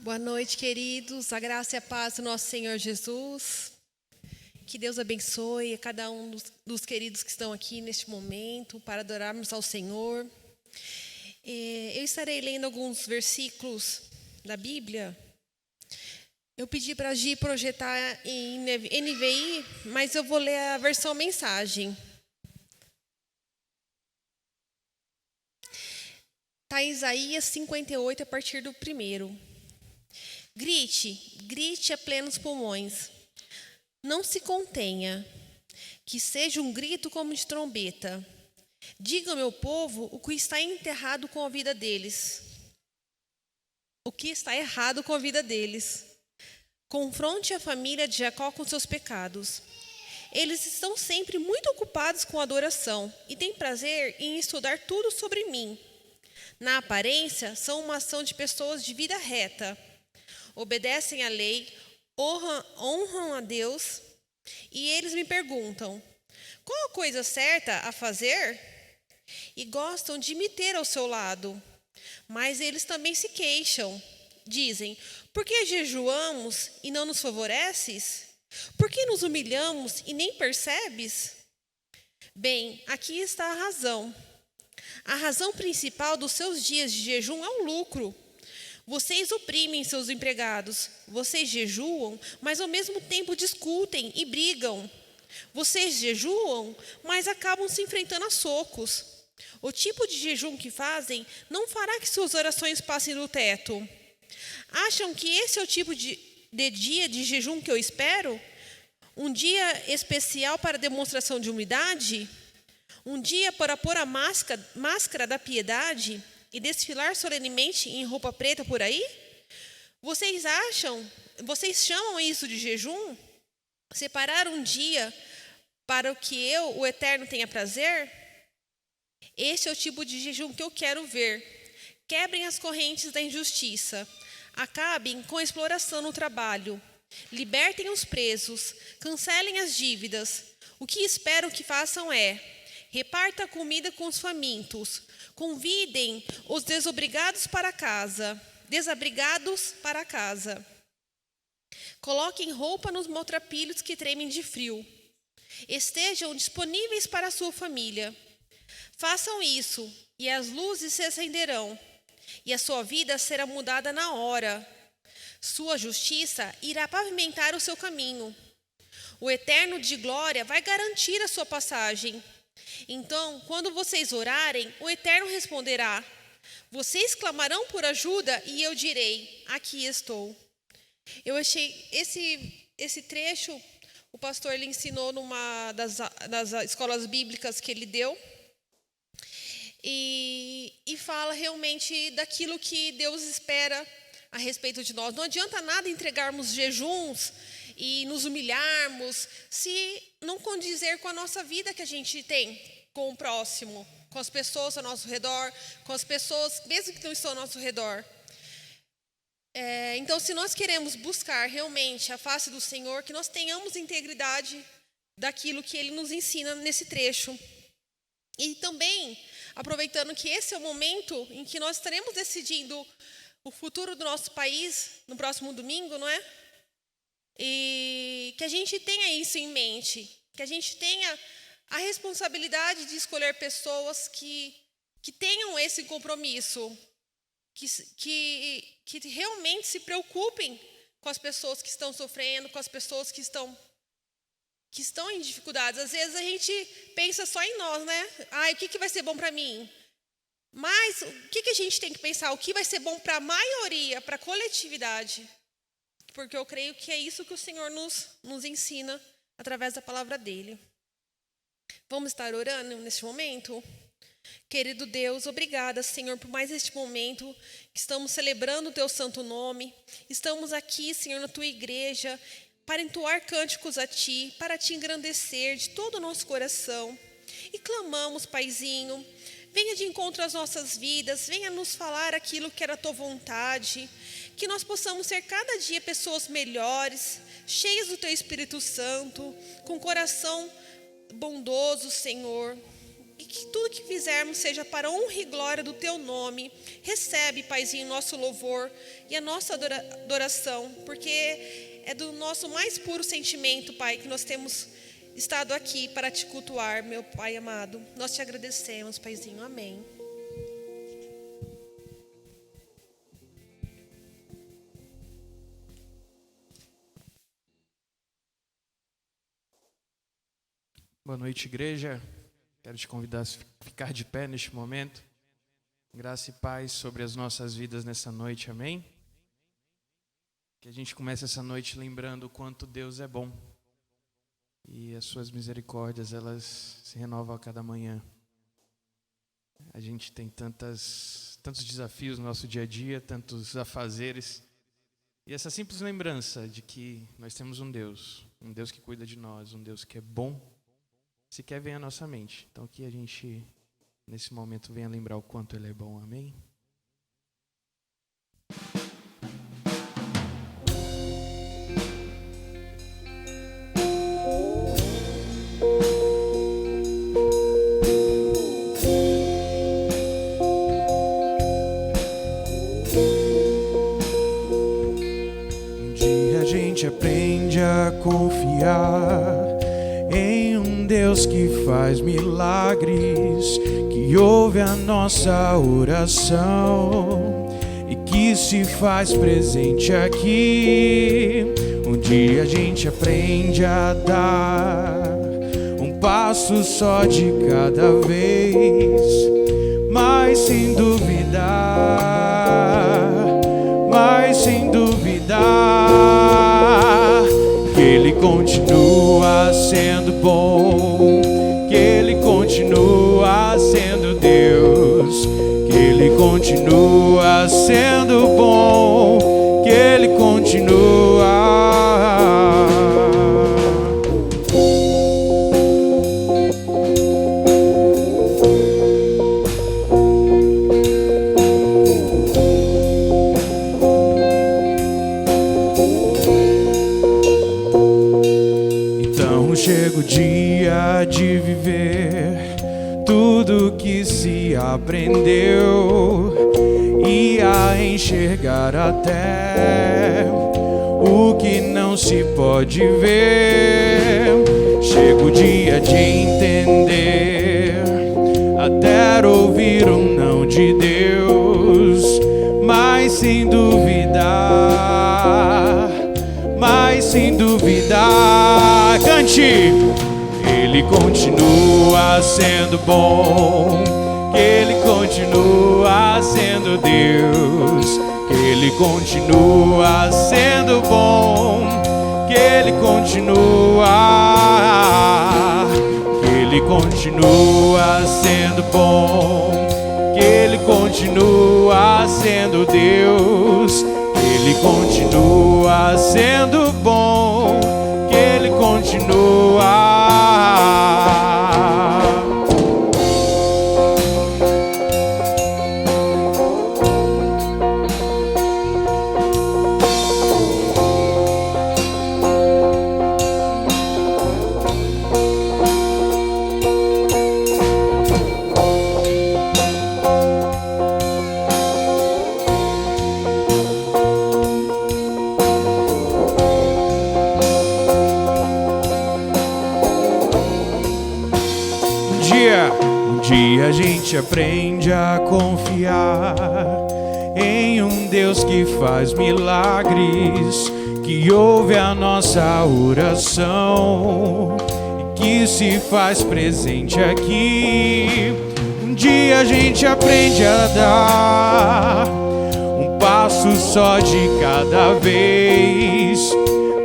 Boa noite, queridos. A graça e a paz do nosso Senhor Jesus. Que Deus abençoe a cada um dos queridos que estão aqui neste momento para adorarmos ao Senhor. Eu estarei lendo alguns versículos da Bíblia. Eu pedi para a Gi projetar em NVI, mas eu vou ler a versão mensagem. Está em Isaías 58, a partir do 1º. Grite a plenos pulmões. Não se contenha, que seja um grito como de trombeta. Diga ao meu povo o que está enterrado com a vida deles. O que está errado com a vida deles. Confronte a família de Jacó com seus pecados. Eles estão sempre muito ocupados com a adoração e têm prazer em estudar tudo sobre mim. Na aparência, são uma ação de pessoas de vida reta. Obedecem à lei, honram a Deus, e eles me perguntam: qual a coisa certa a fazer? E gostam de me ter ao seu lado. Mas eles também se queixam. Dizem: por que jejuamos e não nos favoreces? Por que nos humilhamos e nem percebes? Bem, aqui está a razão. A razão principal dos seus dias de jejum é o lucro. Vocês oprimem seus empregados. Vocês jejuam, mas ao mesmo tempo discutem e brigam. Vocês jejuam, mas acabam se enfrentando a socos. O tipo de jejum que fazem não fará que suas orações passem do teto. Acham que esse é o tipo de dia de jejum que eu espero? Um dia especial para demonstração de humildade? Um dia para pôr a máscara da piedade e desfilar solenemente em roupa preta por aí? Vocês chamam isso de jejum? Separar um dia para o que eu, o Eterno, tenha prazer? Esse é o tipo de jejum que eu quero ver. Quebrem as correntes da injustiça. Acabem com a exploração no trabalho. Libertem os presos. Cancelem as dívidas. O que espero que façam é: reparta a comida com os famintos. Convidem os desabrigados para casa. Coloquem roupa nos maltrapilhos que tremem de frio. Estejam disponíveis para a sua família. Façam isso, e as luzes se acenderão, e a sua vida será mudada na hora. Sua justiça irá pavimentar o seu caminho. O Eterno de glória vai garantir a sua passagem. Então, quando vocês orarem, o Eterno responderá. Vocês clamarão por ajuda e eu direi: aqui estou. Eu achei esse trecho, o pastor ele ensinou numa das escolas bíblicas que ele deu. E fala realmente daquilo que Deus espera a respeito de nós. Não adianta nada entregarmos jejuns e nos humilharmos se não condizer com a nossa vida que a gente tem com o próximo, com as pessoas ao nosso redor, com as pessoas mesmo que não estão ao nosso redor. Então, se nós queremos buscar realmente a face do Senhor, que nós tenhamos integridade daquilo que Ele nos ensina nesse trecho. E também, aproveitando que esse é o momento em que nós estaremos decidindo o futuro do nosso país no próximo domingo, não é? E que a gente tenha isso em mente, que a gente tenha a responsabilidade de escolher pessoas que tenham esse compromisso, que realmente se preocupem com as pessoas que estão sofrendo, com as pessoas que estão em dificuldades. Às vezes a gente pensa só em nós, né? O que vai ser bom para mim? Mas o que a gente tem que pensar? O que vai ser bom para a maioria, para a coletividade? Porque eu creio que é isso que o Senhor nos ensina através da palavra dele. Vamos estar orando neste momento? Querido Deus, obrigada, Senhor, por mais este momento que estamos celebrando o teu santo nome. Estamos aqui, Senhor, na tua igreja, para entoar cânticos a Ti, para Te engrandecer de todo o nosso coração. E clamamos, Paizinho, venha de encontro às nossas vidas, venha nos falar aquilo que era a Tua vontade, que nós possamos ser cada dia pessoas melhores, cheias do Teu Espírito Santo, com coração bondoso, Senhor, e que tudo que fizermos seja para a honra e glória do Teu nome. Recebe, Paizinho, nosso louvor e a nossa adoração, porque é do nosso mais puro sentimento, Pai, que nós temos estado aqui para Te cultuar, meu Pai amado. Nós Te agradecemos, Paizinho. Amém. Boa noite, igreja. Quero te convidar a ficar de pé neste momento. Graça e paz sobre as nossas vidas nessa noite, amém? Que a gente comece essa noite lembrando o quanto Deus é bom. E as suas misericórdias, elas se renovam a cada manhã. A gente tem tantos desafios no nosso dia a dia, tantos afazeres. E essa simples lembrança de que nós temos um Deus que cuida de nós, um Deus que é bom, sequer vem à nossa mente. Então que a gente, nesse momento, venha lembrar o quanto Ele é bom, amém? Um dia a gente aprende a confiar em um Deus que faz milagres, que ouve a nossa oração e que se faz presente aqui. Um dia a gente aprende a dar um passo só de cada vez, mas sem duvidar, que Ele continua sendo bom, que Ele continua sendo Deus, que Ele continua sendo bom, que Ele continua. Chega o dia de viver tudo que se aprendeu e a enxergar até o que não se pode ver. Chega o dia de entender, até ouvir um não de Deus, mas sem duvidar, cante. Ele continua sendo bom, que Ele continua sendo Deus, que Ele continua sendo bom, que Ele continua, que Ele continua sendo bom, que Ele continua sendo Deus, que Ele continua sendo bom, que Ele continua. Um dia a gente aprende a confiar em um Deus que faz milagres, que ouve a nossa oração e que se faz presente aqui. Um dia a gente aprende a dar um passo só de cada vez,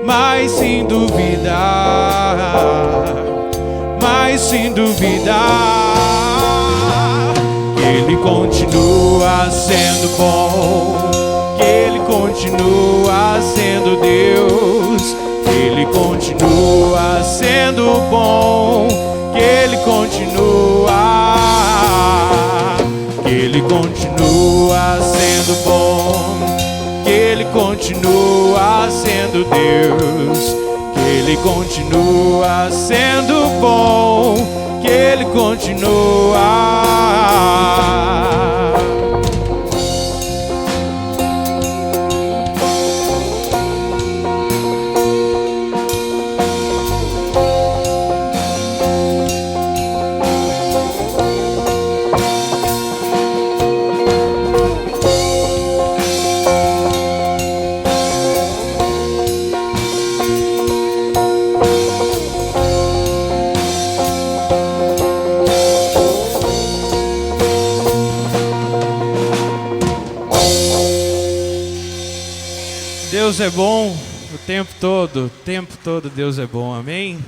mas sem duvidar, que Ele continua sendo bom, que Ele continua sendo Deus, que Ele continua sendo bom, que Ele continua, que Ele continua sendo bom, que Ele continua sendo Deus, que Ele continua sendo bom, que Ele continua. Deus é bom o tempo todo Deus é bom, amém?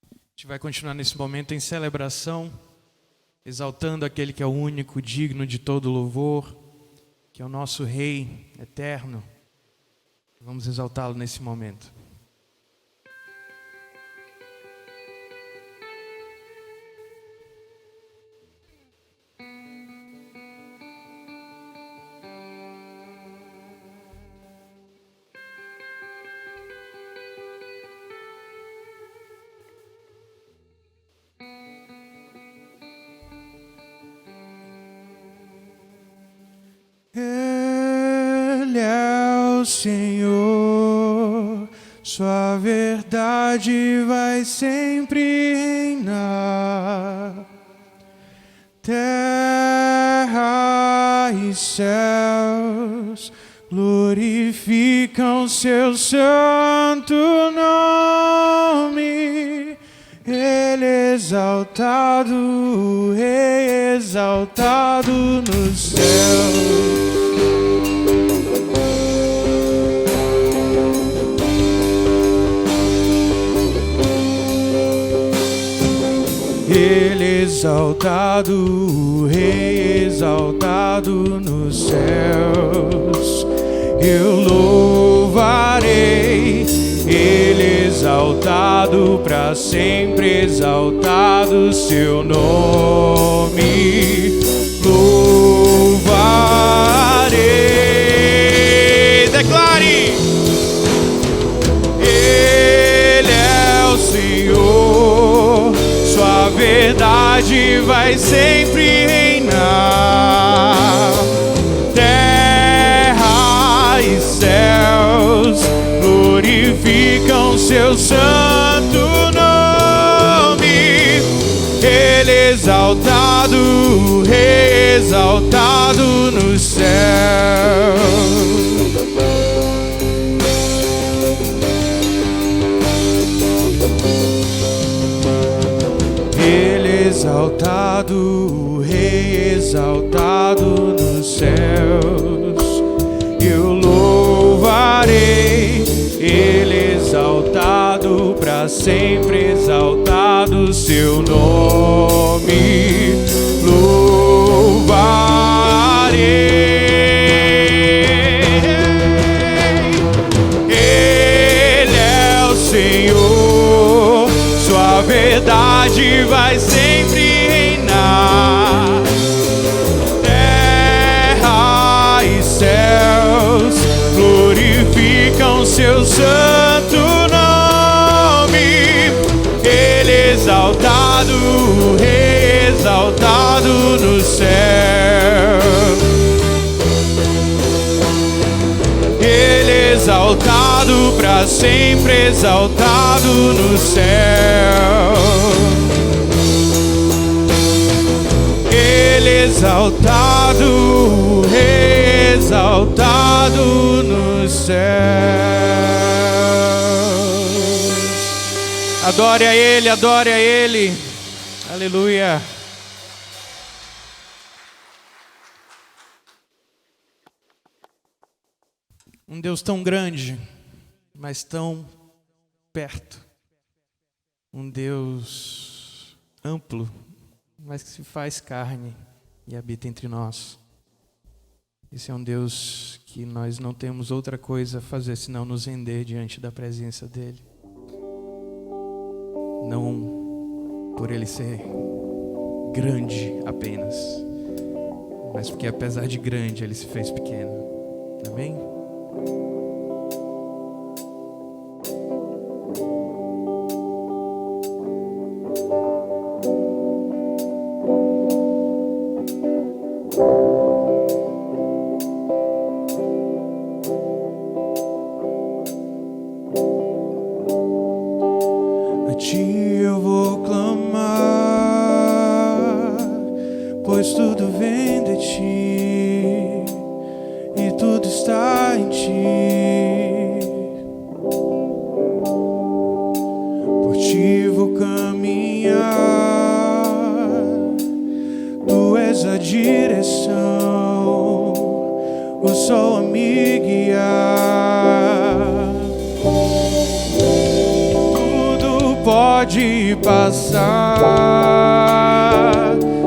A gente vai continuar nesse momento em celebração, exaltando aquele que é o único, digno de todo louvor, que é o nosso Rei eterno. Vamos exaltá-lo nesse momento. Ele é o Senhor, sua verdade vai sempre reinar. Terra e céus glorificam seu santo nome. Ele é exaltado, o Rei exaltado no céu. Ele exaltado, o Rei exaltado nos céus. Eu louvarei, Ele exaltado para sempre, exaltado seu nome. Louvarei, declare. Ele é o Senhor, sua verdade vai sempre reinar. Terra e céus glorificam seu santo nome. Ele exaltado, o Rei exaltado no céu. Ele exaltado, o Rei exaltado nos céus. Eu louvarei, Ele exaltado para sempre, exaltado seu nome. Louvarei. Ele é o Senhor, sua verdade vai sempre reinar. Terra e céus glorificam seu santo nome. Ele exaltado, o Rei exaltado no céu. Ele exaltado para sempre, exaltado no céu. Ele exaltado, o Rei exaltado nos céus. Adore a Ele, adore a Ele. Aleluia. Um Deus tão grande, mas tão perto. Um Deus amplo, mas que se faz carne e habita entre nós. Esse é um Deus que nós não temos outra coisa a fazer senão nos render diante da presença dEle. Não por Ele ser grande apenas, mas porque apesar de grande Ele se fez pequeno. Amém? pois tudo vem de ti e tudo está em ti. Por ti vou caminhar, tu és a direção, o sol a me guiar. Tudo pode passar,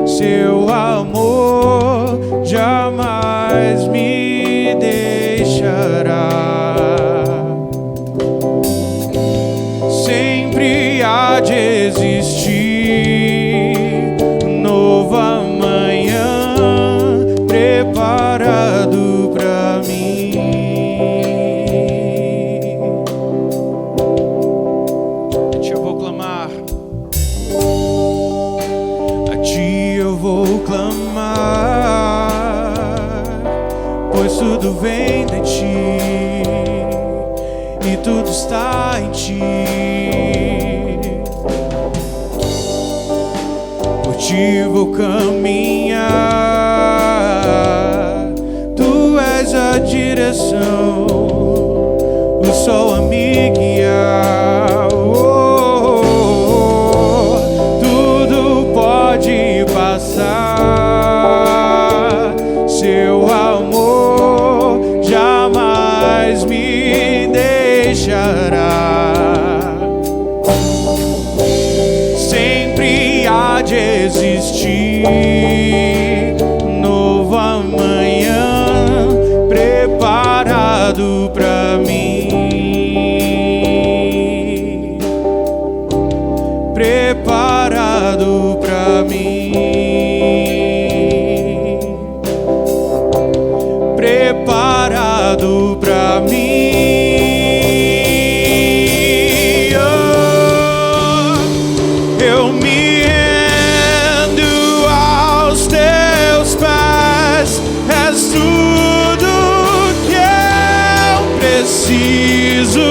seu amor jamais me deixará. Sempre há de existir um novo amanhã preparado pra mim. A ti eu vou clamar, a ti eu vou clamar, pois tudo vem de ti e tudo está em ti. Por ti vou caminhar, tu és a direção, o sol a me guiar. Tudo pode passar, seu amor jamais me deixará. Sempre há de existir um novo amanhã preparado pra mim, preparado pra mim, preparado pra mim. Eu me rendo aos teus pés, és tudo que eu preciso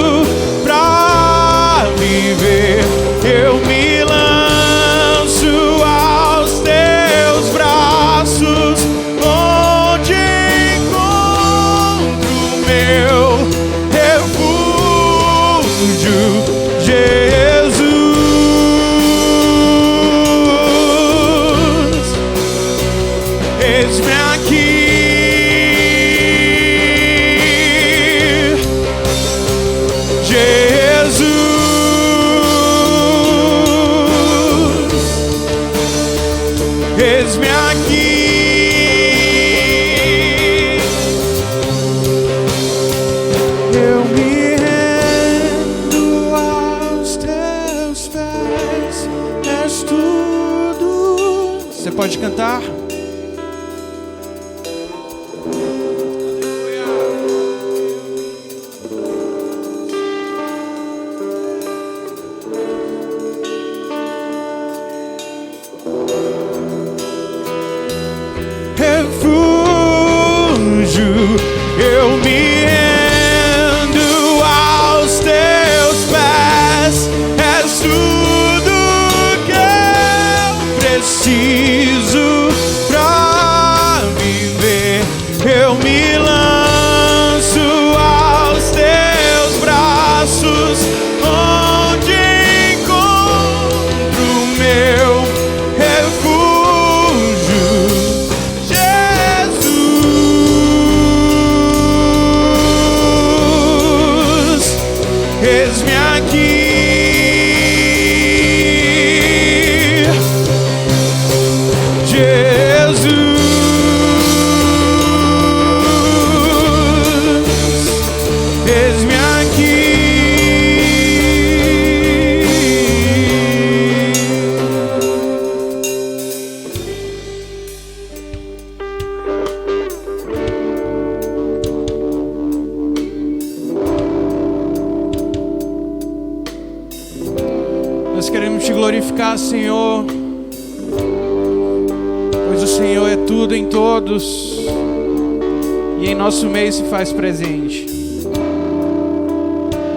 pra viver. Eu me lanço aos teus braços, onde encontro o meu refúgio, Jesus. Eis-me aqui, Jesus. Eis-me aqui, eu me rendo aos teus pés, és tudo. Você pode cantar? Refúgio, eu me rendo aos teus pés, és tudo que eu preciso pra viver. Eu me lanço aos teus braços, onde encontro o meu refúgio, Jesus. Eis-me aqui, Jesus. Eis-me aqui. Nós queremos te glorificar, Senhor, pois o Senhor é tudo em todos e em nosso meio se faz presente.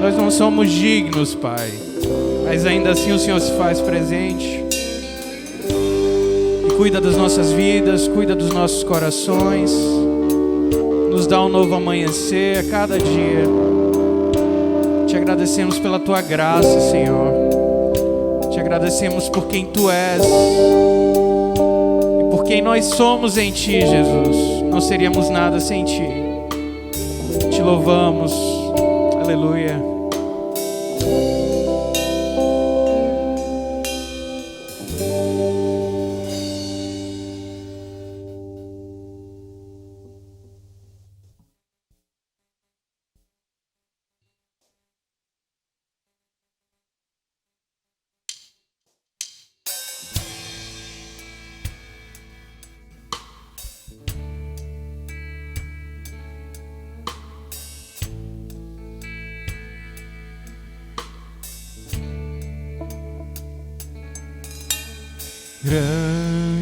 Nós não somos dignos, Pai, mas ainda assim o Senhor se faz presente. E Cuida das nossas vidas, cuida dos nossos corações. Nos dá um novo amanhecer a cada dia. Te agradecemos pela Tua graça, Senhor. Te agradecemos por quem Tu és e por quem nós somos em Ti, Jesus. Não seríamos nada sem Ti. Te louvamos. Aleluia.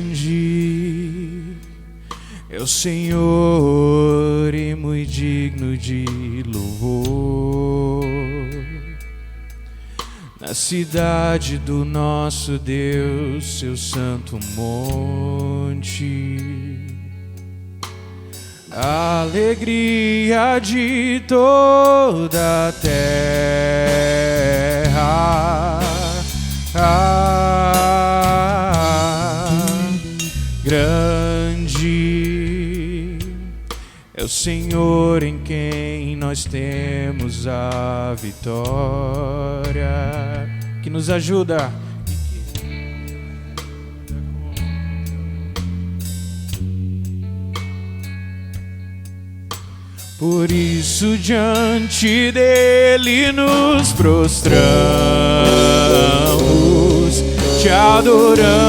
Grande é o Senhor e muito digno de louvor. Na cidade do nosso Deus, seu santo monte, a alegria de toda a terra. Grande é o Senhor em quem nós temos a vitória, que nos ajuda. Por isso diante dele nos prostramos, te adoramos.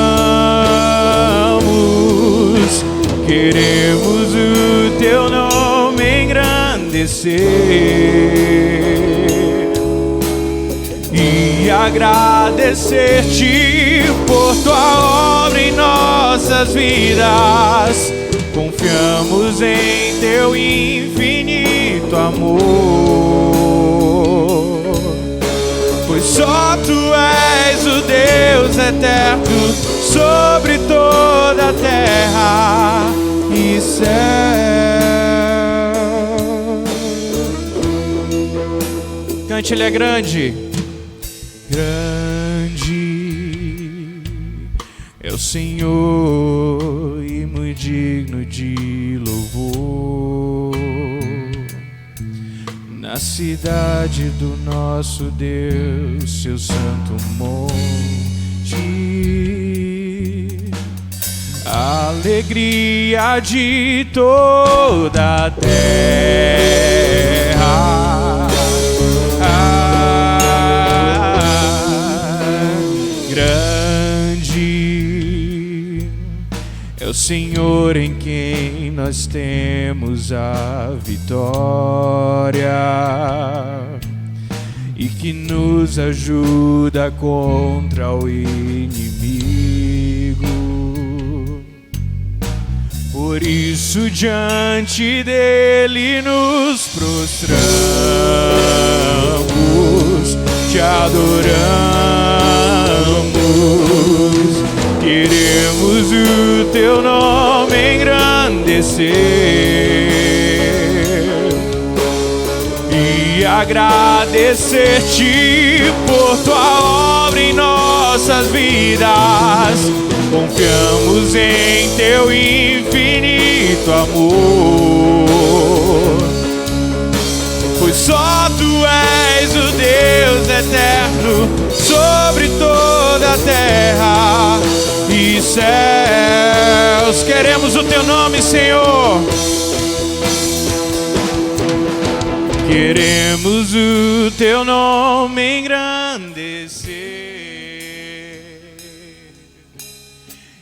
Queremos o teu nome engrandecer e agradecer-te por tua obra em nossas vidas. Confiamos em teu infinito amor, pois só tu és o Deus eterno sobre toda a terra e céu. Cante, ele é grande. Grande é o Senhor e muito digno de louvor. Na cidade do nosso Deus, seu santo monte, a alegria de toda a terra. Grande é o Senhor em quem nós temos a vitória e que nos ajuda contra o inimigo. Por isso diante dele nos prostramos, te adoramos. Queremos o teu nome engrandecer e agradecer-te por tua obra em nossas vidas. Confiamos em teu infinito amor, pois só tu és o Deus eterno sobre toda a terra e céus. Queremos o teu nome, Senhor. Queremos o teu nome engrandecer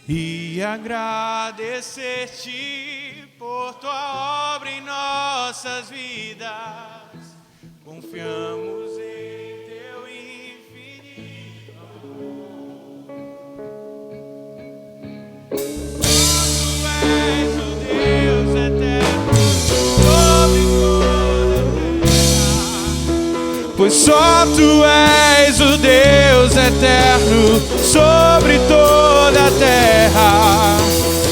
e agradecer-te por tua obra em nossas vidas. Confiamos em teu infinito amor. Tu és o Deus eterno sobre toda a terra. pois só tu és o Deus eterno sobre toda a terra.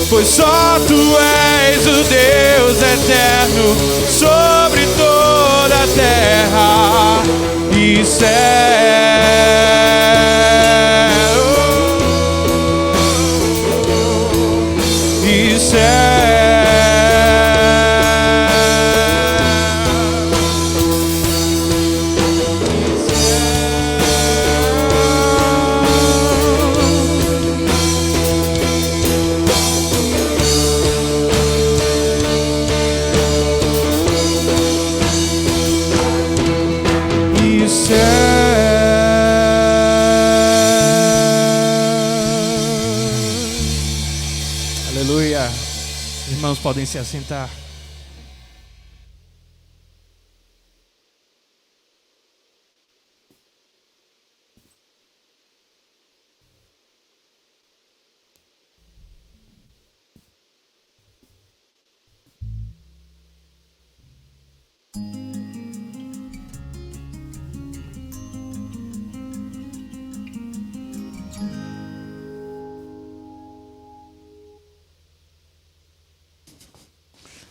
Pois só tu és o Deus eterno sobre toda a terra e céu. E céu. Aleluia. Irmãos, podem se assentar.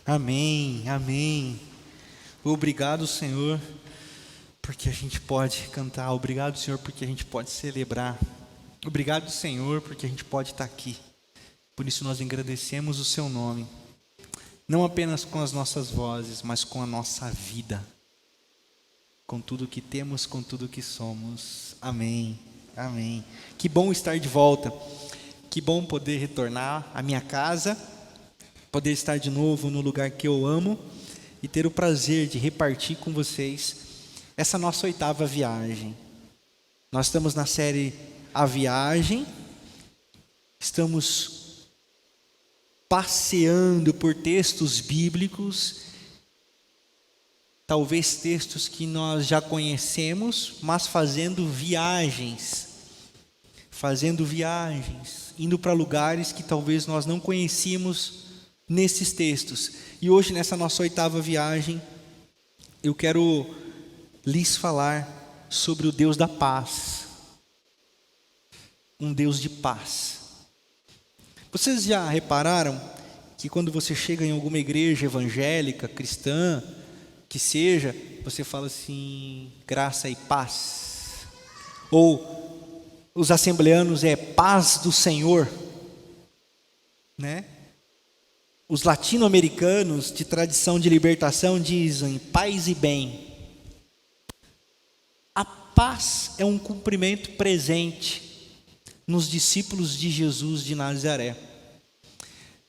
Amém, amém. Obrigado, Senhor, porque a gente pode cantar. Obrigado, Senhor, porque a gente pode celebrar. Obrigado, Senhor, porque a gente pode estar aqui. Por isso nós engrandecemos o Seu nome, não apenas com as nossas vozes, mas com a nossa vida, com tudo que temos, com tudo que somos. Amém, amém. Que bom estar de volta. Que bom poder retornar à minha casa, poder estar de novo no lugar que eu amo e ter o prazer de repartir com vocês essa nossa 8ª viagem. Nós estamos na série A Viagem, estamos passeando por textos bíblicos, talvez textos que nós já conhecemos, mas fazendo viagens, indo para lugares que talvez nós não conhecíamos nesses textos. E hoje, nessa nossa 8ª viagem, eu quero lhes falar sobre o Deus da paz. Um Deus de paz. Vocês já repararam que quando você chega em alguma igreja evangélica, cristã, que seja, você fala assim, graça e paz? Ou os assembleanos é paz do Senhor, né? Os latino-americanos de tradição de libertação dizem paz e bem. A paz é um cumprimento presente nos discípulos de Jesus de Nazaré.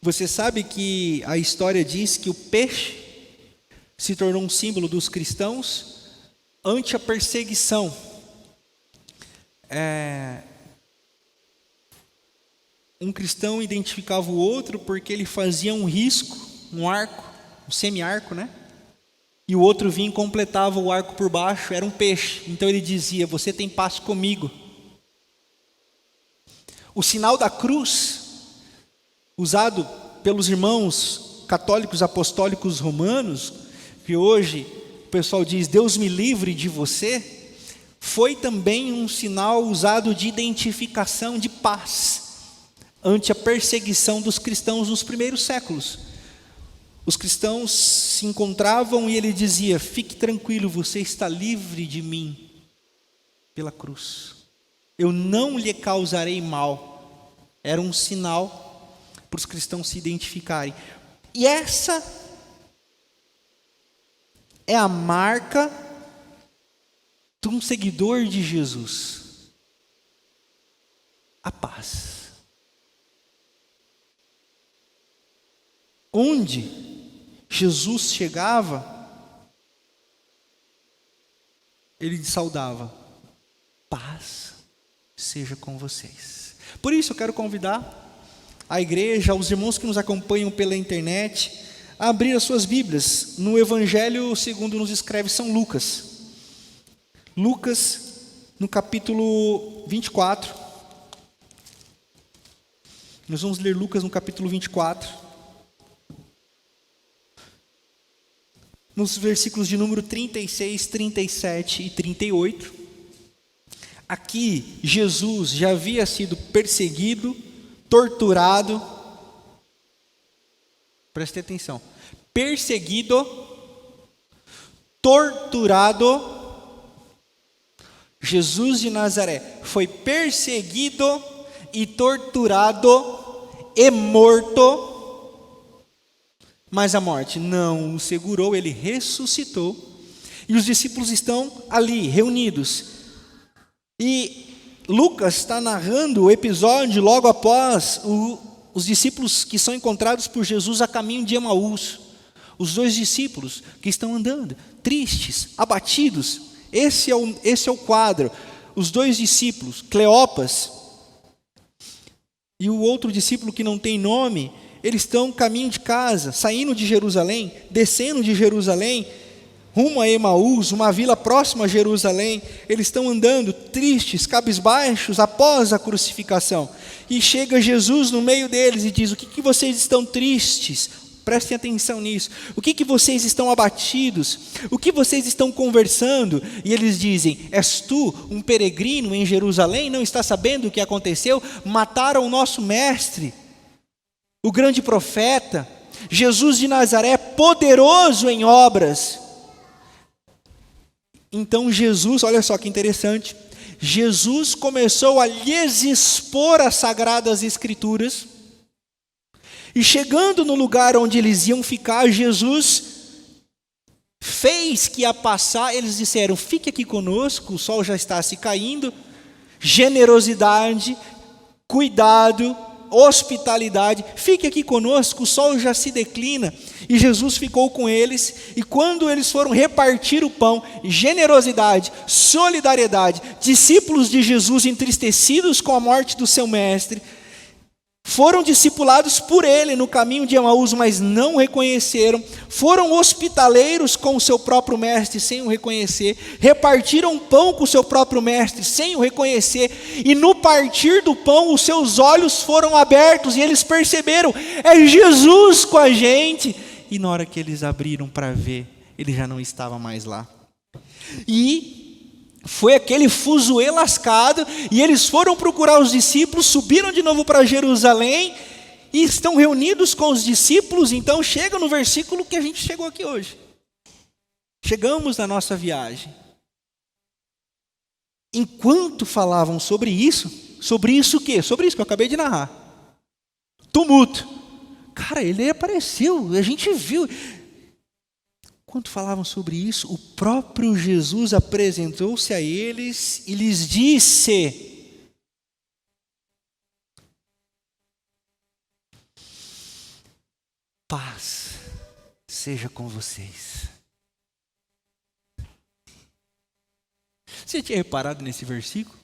Você sabe que a história diz que o peixe se tornou um símbolo dos cristãos ante a perseguição. Um cristão identificava o outro porque ele fazia um risco, um arco, um semi-arco, né? E o outro vinha e completava o arco por baixo, era um peixe. Então ele dizia, você tem paz comigo. O sinal da cruz, usado pelos irmãos católicos apostólicos romanos, que hoje o pessoal diz, Deus me livre de você, foi também um sinal usado de identificação de paz ante a perseguição dos cristãos nos primeiros séculos. Os cristãos se encontravam e ele dizia, fique tranquilo, você está livre de mim pela cruz. Eu não lhe causarei mal. Era um sinal para os cristãos se identificarem. E essa é a marca de um seguidor de Jesus. A paz. Onde Jesus chegava, ele saudava, paz seja com vocês. Por isso eu quero convidar a igreja, os irmãos que nos acompanham pela internet, a abrir as suas Bíblias no Evangelho segundo nos escreve São Lucas. Lucas, no capítulo 24. Nós vamos ler Lucas no capítulo 24. nos versículos de número 36, 37 e 38. Aqui, Jesus já havia sido perseguido, torturado. Preste atenção. Perseguido, torturado. Jesus de Nazaré foi perseguido e torturado e morto. Mas a morte não o segurou, ele ressuscitou. E os discípulos estão ali, reunidos. E Lucas está narrando o episódio logo após os discípulos que são encontrados por Jesus a caminho de Emaús. Os 2 discípulos que estão andando, tristes, abatidos. Esse é o quadro. Os 2 discípulos, Cleopas e o outro discípulo que não tem nome, eles estão caminho de casa, saindo de Jerusalém, descendo de Jerusalém, rumo a Emaús, uma vila próxima a Jerusalém. Eles estão andando tristes, cabisbaixos, após a crucificação. E chega Jesus no meio deles e diz: o que vocês estão tristes? Prestem atenção nisso. O que vocês estão abatidos? O que vocês estão conversando? E eles dizem: és tu um peregrino em Jerusalém? Não está sabendo o que aconteceu? Mataram o nosso mestre, o grande profeta, Jesus de Nazaré, poderoso em obras. Então Jesus, olha só que interessante, Jesus começou a lhes expor as sagradas escrituras, e chegando no lugar onde eles iam ficar, Jesus fez que ia passar. Eles disseram: fique aqui conosco, o sol já está se caindo. Generosidade, cuidado, hospitalidade, fique aqui conosco, o sol já se declina. E Jesus ficou com eles, e quando eles foram repartir o pão, generosidade, solidariedade, discípulos de Jesus entristecidos com a morte do seu mestre, foram discipulados por ele no caminho de Emaús, mas não o reconheceram. Foram hospitaleiros com o seu próprio mestre sem o reconhecer. Repartiram pão com o seu próprio mestre sem o reconhecer. E no partir do pão, os seus olhos foram abertos e eles perceberam: é Jesus com a gente. E na hora que eles abriram para ver, ele já não estava mais lá. E foi aquele fuzuê lascado, e eles foram procurar os discípulos, subiram de novo para Jerusalém, e estão reunidos com os discípulos. Então chega no versículo que a gente chegou aqui hoje. Chegamos na nossa viagem. Enquanto falavam sobre isso o quê? Sobre isso que eu acabei de narrar. Tumulto. Cara, ele apareceu, a gente viu. Enquanto falavam sobre isso, o próprio Jesus apresentou-se a eles e lhes disse: paz seja com vocês. Você tinha reparado nesse versículo?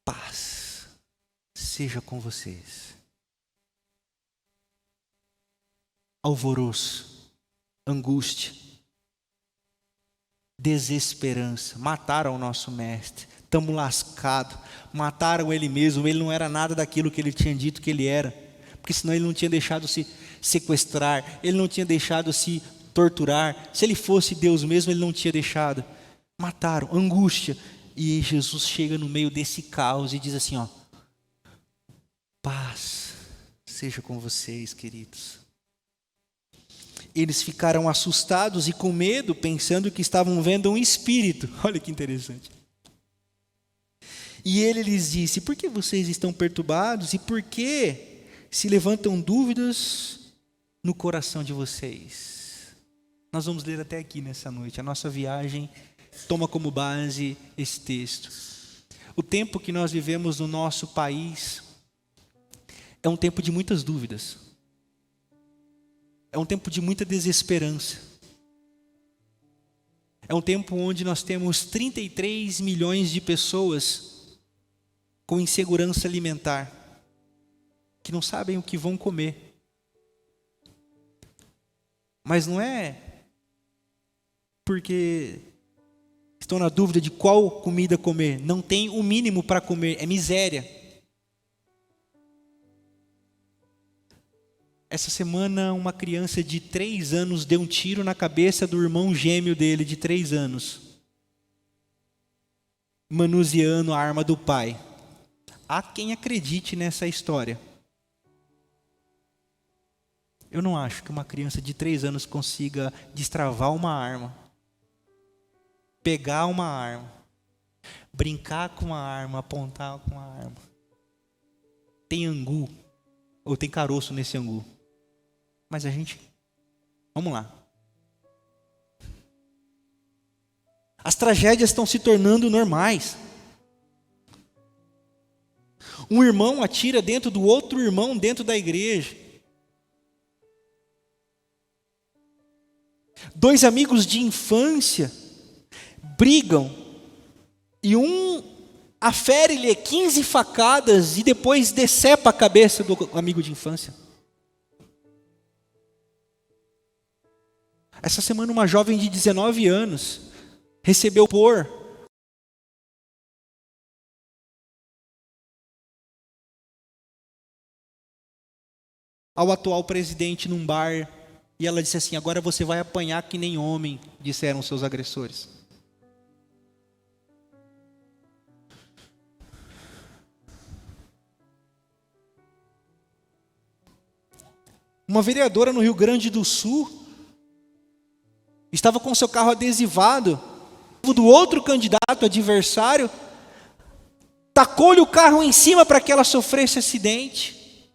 Paz seja com vocês. Alvoroço, angústia, desesperança. Mataram o nosso mestre, estamos lascados. Mataram ele mesmo, ele não era nada daquilo que ele tinha dito que ele era, porque senão ele não tinha deixado se sequestrar, ele não tinha deixado se torturar. Se ele fosse Deus mesmo, ele não tinha deixado. Mataram, angústia. E Jesus chega no meio desse caos e diz assim: ó, paz seja com vocês, queridos. Eles ficaram assustados e com medo, pensando que estavam vendo um espírito. Olha que interessante. E ele lhes disse: por que vocês estão perturbados? E por que se levantam dúvidas no coração de vocês? Nós vamos ler até aqui nessa noite. A nossa viagem toma como base esse texto. O tempo que nós vivemos no nosso país é um tempo de muitas dúvidas. É um tempo de muita desesperança. É um tempo onde nós temos 33 milhões de pessoas com insegurança alimentar, que não sabem o que vão comer. Mas não é porque estão na dúvida de qual comida comer. Não tem o mínimo para comer, é miséria. Essa semana, uma criança de 3 anos deu um tiro na cabeça do irmão gêmeo dele, de 3 anos, manuseando a arma do pai. Há quem acredite nessa história. Eu não acho que uma criança de 3 anos consiga destravar uma arma, pegar uma arma, brincar com uma arma, apontar com uma arma. Tem angu, ou tem caroço nesse angu. Mas vamos lá. As tragédias estão se tornando normais. Um irmão atira dentro do outro irmão dentro da igreja. 2 amigos de infância brigam e um afere-lhe 15 facadas e depois decepa a cabeça do amigo de infância. Essa semana uma jovem de 19 anos recebeu ao atual presidente num bar, e ela disse assim: agora você vai apanhar que nem homem, disseram seus agressores. Uma vereadora no Rio Grande do Sul estava com seu carro adesivado do outro candidato adversário, tacou-lhe o carro em cima para que ela sofresse acidente.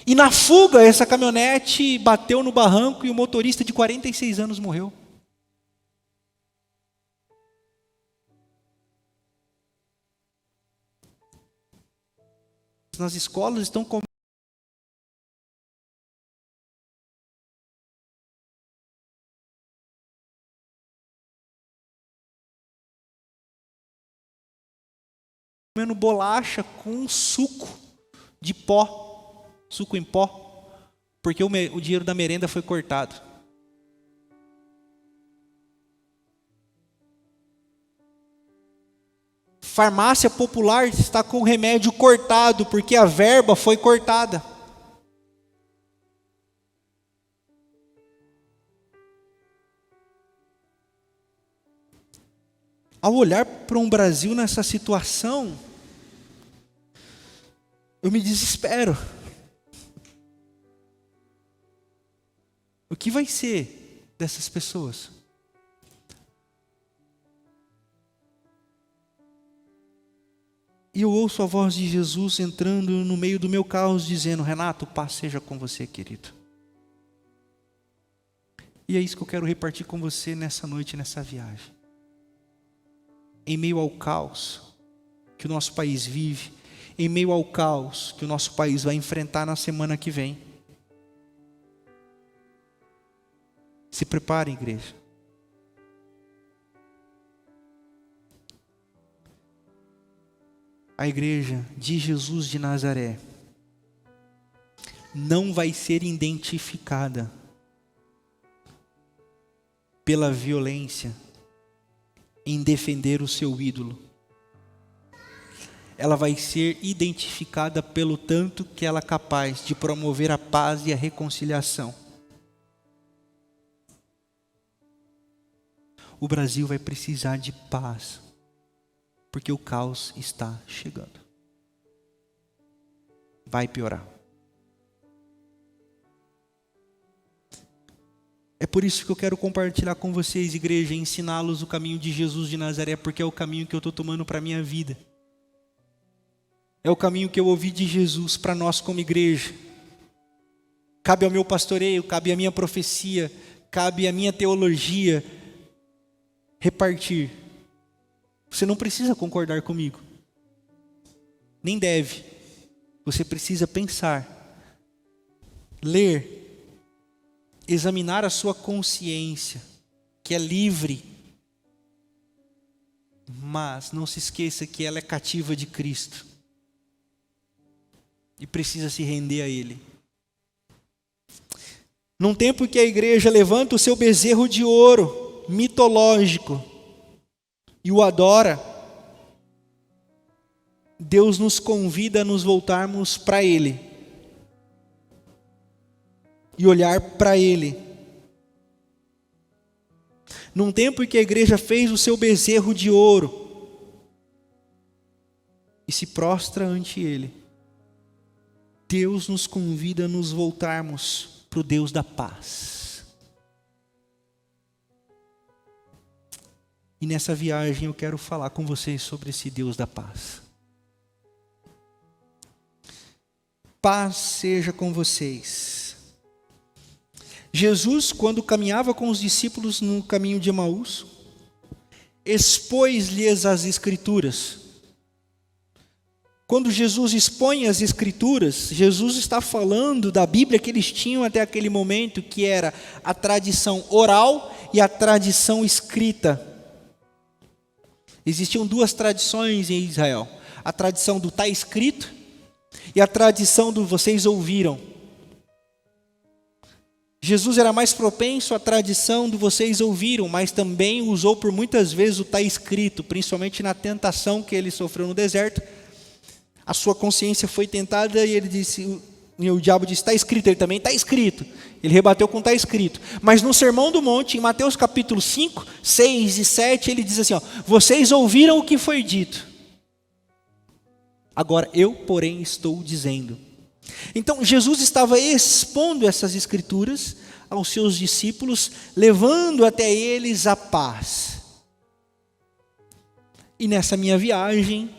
E na fuga, essa caminhonete bateu no barranco e o motorista de 46 anos morreu. Nas escolas estão comendo bolacha com suco de pó, suco em pó, porque o dinheiro da merenda foi cortado. Farmácia popular está com o remédio cortado, porque a verba foi cortada. Ao olhar para um Brasil nessa situação, eu me desespero. O que vai ser dessas pessoas? E eu ouço a voz de Jesus entrando no meio do meu caos, dizendo: Renato, paz seja com você, querido. E é isso que eu quero repartir com você nessa noite, nessa viagem. Em meio ao caos que o nosso país vive, em meio ao caos que o nosso país vai enfrentar na semana que vem, se prepare, igreja. A igreja de Jesus de Nazaré não vai ser identificada pela violência em defender o seu ídolo. Ela vai ser identificada pelo tanto que ela é capaz de promover a paz e a reconciliação. O Brasil vai precisar de paz, porque o caos está chegando. Vai piorar. É por isso que eu quero compartilhar com vocês, igreja, e ensiná-los o caminho de Jesus de Nazaré, porque é o caminho que eu estou tomando para a minha vida. É o caminho que eu ouvi de Jesus para nós como igreja. Cabe ao meu pastoreio, cabe à minha profecia, cabe à minha teologia repartir. Você não precisa concordar comigo, nem deve. Você precisa pensar, ler, examinar a sua consciência, que é livre, mas não se esqueça que ela é cativa de Cristo e precisa se render a Ele. Num tempo que a igreja levanta o seu bezerro de ouro mitológico e o adora, Deus nos convida a nos voltarmos para Ele, e olhar para Ele. Num tempo em que a igreja fez o seu bezerro de ouro e se prostra ante Ele, Deus nos convida a nos voltarmos para o Deus da paz. E nessa viagem eu quero falar com vocês sobre esse Deus da paz. Paz seja com vocês. Jesus, quando caminhava com os discípulos no caminho de Emaús, expôs-lhes as Escrituras. Quando Jesus expõe as Escrituras, Jesus está falando da Bíblia que eles tinham até aquele momento, que era a tradição oral e a tradição escrita. Existiam duas tradições em Israel: a tradição do está escrito e a tradição do vocês ouviram. Jesus era mais propenso à tradição do vocês ouviram, mas também usou por muitas vezes o está escrito, principalmente na tentação que ele sofreu no deserto. A sua consciência foi tentada e ele disse, e o diabo disse, está escrito. Ele também, está escrito. Ele rebateu com está escrito. Mas no Sermão do Monte, em Mateus capítulo 5, 6 e 7, ele diz assim, ó, vocês ouviram o que foi dito. Agora eu, porém, estou dizendo. Então Jesus estava expondo essas Escrituras aos seus discípulos, levando até eles a paz. E nessa minha viagem,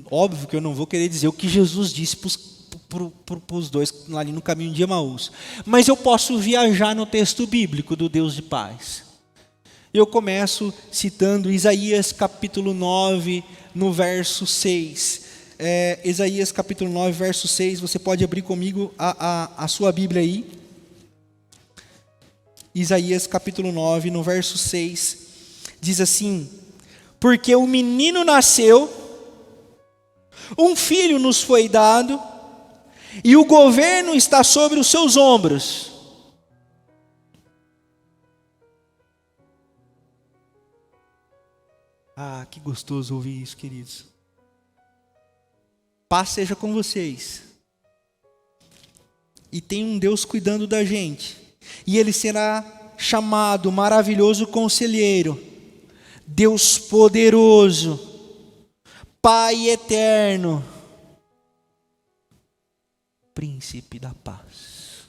óbvio que eu não vou querer dizer o que Jesus disse para os dois ali no caminho de Emaús, mas eu posso viajar no texto bíblico do Deus de paz. Eu começo citando Isaías capítulo 9, no verso 6. Isaías capítulo 9, verso 6, você pode abrir comigo a sua Bíblia aí. Isaías capítulo 9, no verso 6, diz assim: porque o menino nasceu, um filho nos foi dado, e o governo está sobre os seus ombros. Ah, que gostoso ouvir isso, queridos. Paz seja com vocês. E tem um Deus cuidando da gente. E Ele será chamado maravilhoso conselheiro, Deus poderoso, Pai eterno, Príncipe da paz.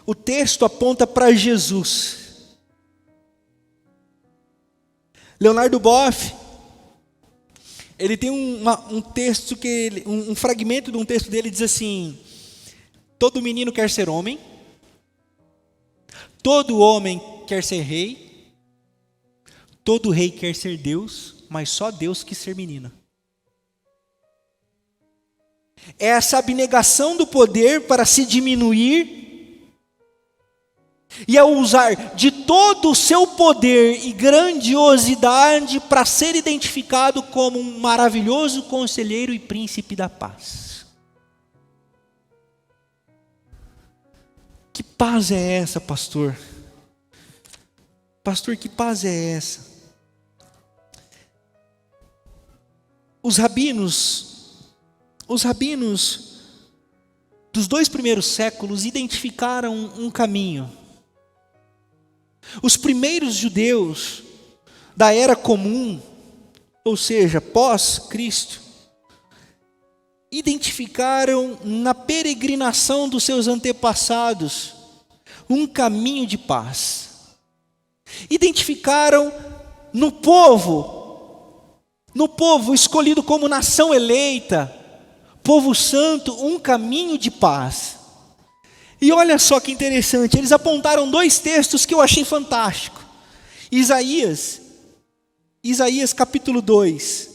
O texto aponta para Jesus. Leonardo Boff, ele tem um texto que um fragmento de um texto dele diz assim: todo menino quer ser homem, todo homem quer ser rei, todo rei quer ser Deus, mas só Deus quis ser menino. Essa abnegação do poder para se diminuir e a usar de todo o seu poder e grandiosidade para ser identificado como um maravilhoso conselheiro e príncipe da paz. Que paz é essa, pastor? Pastor, que paz é essa? Os rabinos dos 2 primeiros séculos identificaram um caminho. Os primeiros judeus da era comum, ou seja, pós-Cristo, identificaram na peregrinação dos seus antepassados um caminho de paz. Identificaram no povo escolhido como nação eleita, povo santo, um caminho de paz. E olha só que interessante, eles apontaram 2 textos que eu achei fantástico. Isaías capítulo 2.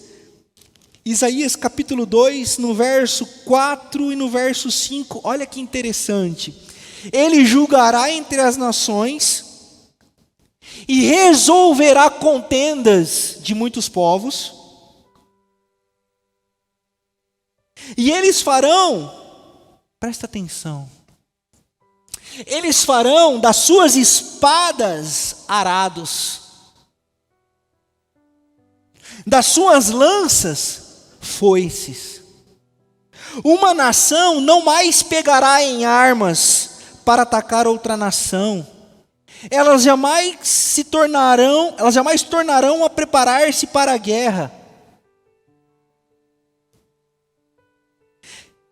Isaías capítulo 2, no verso 4 e no verso 5, olha que interessante. Ele julgará entre as nações e resolverá contendas de muitos povos. E eles farão, presta atenção, eles farão das suas espadas arados, das suas lanças foices. Uma nação não mais pegará em armas para atacar outra nação. Elas jamais tornarão a preparar-se para a guerra.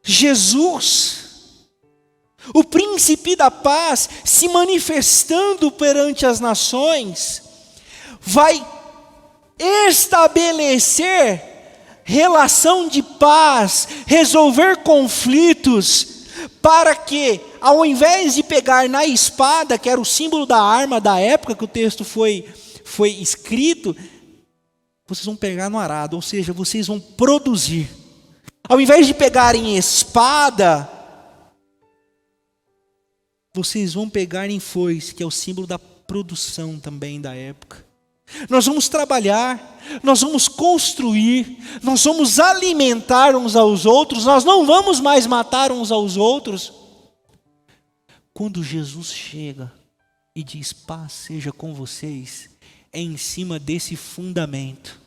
Jesus, o príncipe da paz, se manifestando perante as nações, vai estabelecer relação de paz, resolver conflitos, para que, ao invés de pegar na espada, que era o símbolo da arma da época que o texto foi escrito, vocês vão pegar no arado, ou seja, vocês vão produzir. Ao invés de pegarem espada, vocês vão pegar em foice, que é o símbolo da produção também da época. Nós vamos trabalhar, nós vamos construir, nós vamos alimentar uns aos outros, nós não vamos mais matar uns aos outros. Quando Jesus chega e diz: paz seja com vocês, é em cima desse fundamento.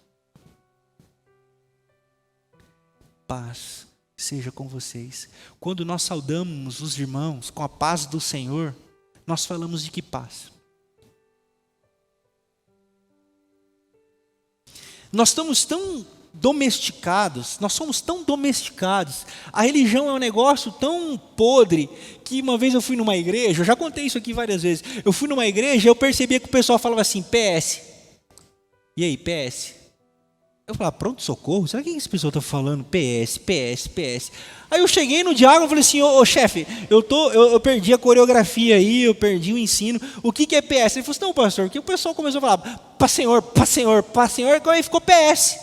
Paz seja com vocês. Quando nós saudamos os irmãos com a paz do Senhor, nós falamos de que paz? Nós estamos tão domesticados, nós somos tão domesticados, a religião é um negócio tão podre, que uma vez eu fui numa igreja, eu já contei isso aqui várias vezes, eu fui numa igreja e eu percebia que o pessoal falava assim: PS, e aí, PS? Eu falava: pronto-socorro? Sabe o que esse pessoal está falando? PS, PS, PS. Aí eu cheguei no diácono e falei assim: ô chefe, eu perdi a coreografia aí, eu perdi o ensino, o que é PS? Ele falou assim: não, pastor, que o pessoal começou a falar: pá senhor, pá senhor, pá senhor, e aí ficou PS.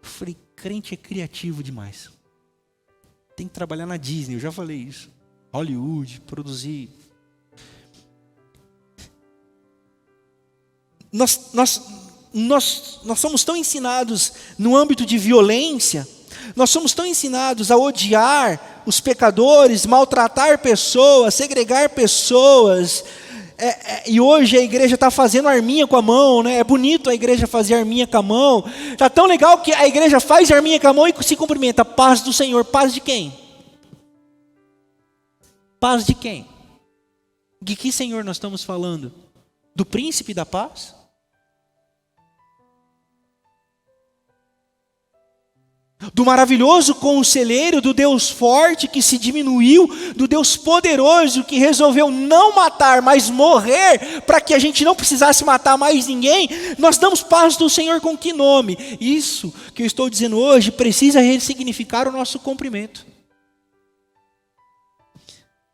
Eu falei: crente é criativo demais, tem que trabalhar na Disney, eu já falei isso, Hollywood, produzir. Nós somos tão ensinados no âmbito de violência, nós somos tão ensinados a odiar os pecadores, maltratar pessoas, segregar pessoas, e hoje a igreja está fazendo arminha com a mão, né? É bonito a igreja fazer arminha com a mão, está tão legal que a igreja faz arminha com a mão e se cumprimenta: paz do Senhor. Paz de quem? Paz de quem? De que Senhor nós estamos falando? Do príncipe da paz? Do maravilhoso conselheiro, do Deus forte que se diminuiu, do Deus poderoso que resolveu não matar, mas morrer, para que a gente não precisasse matar mais ninguém? Nós damos paz do Senhor com que nome? Isso que eu estou dizendo hoje precisa ressignificar o nosso cumprimento.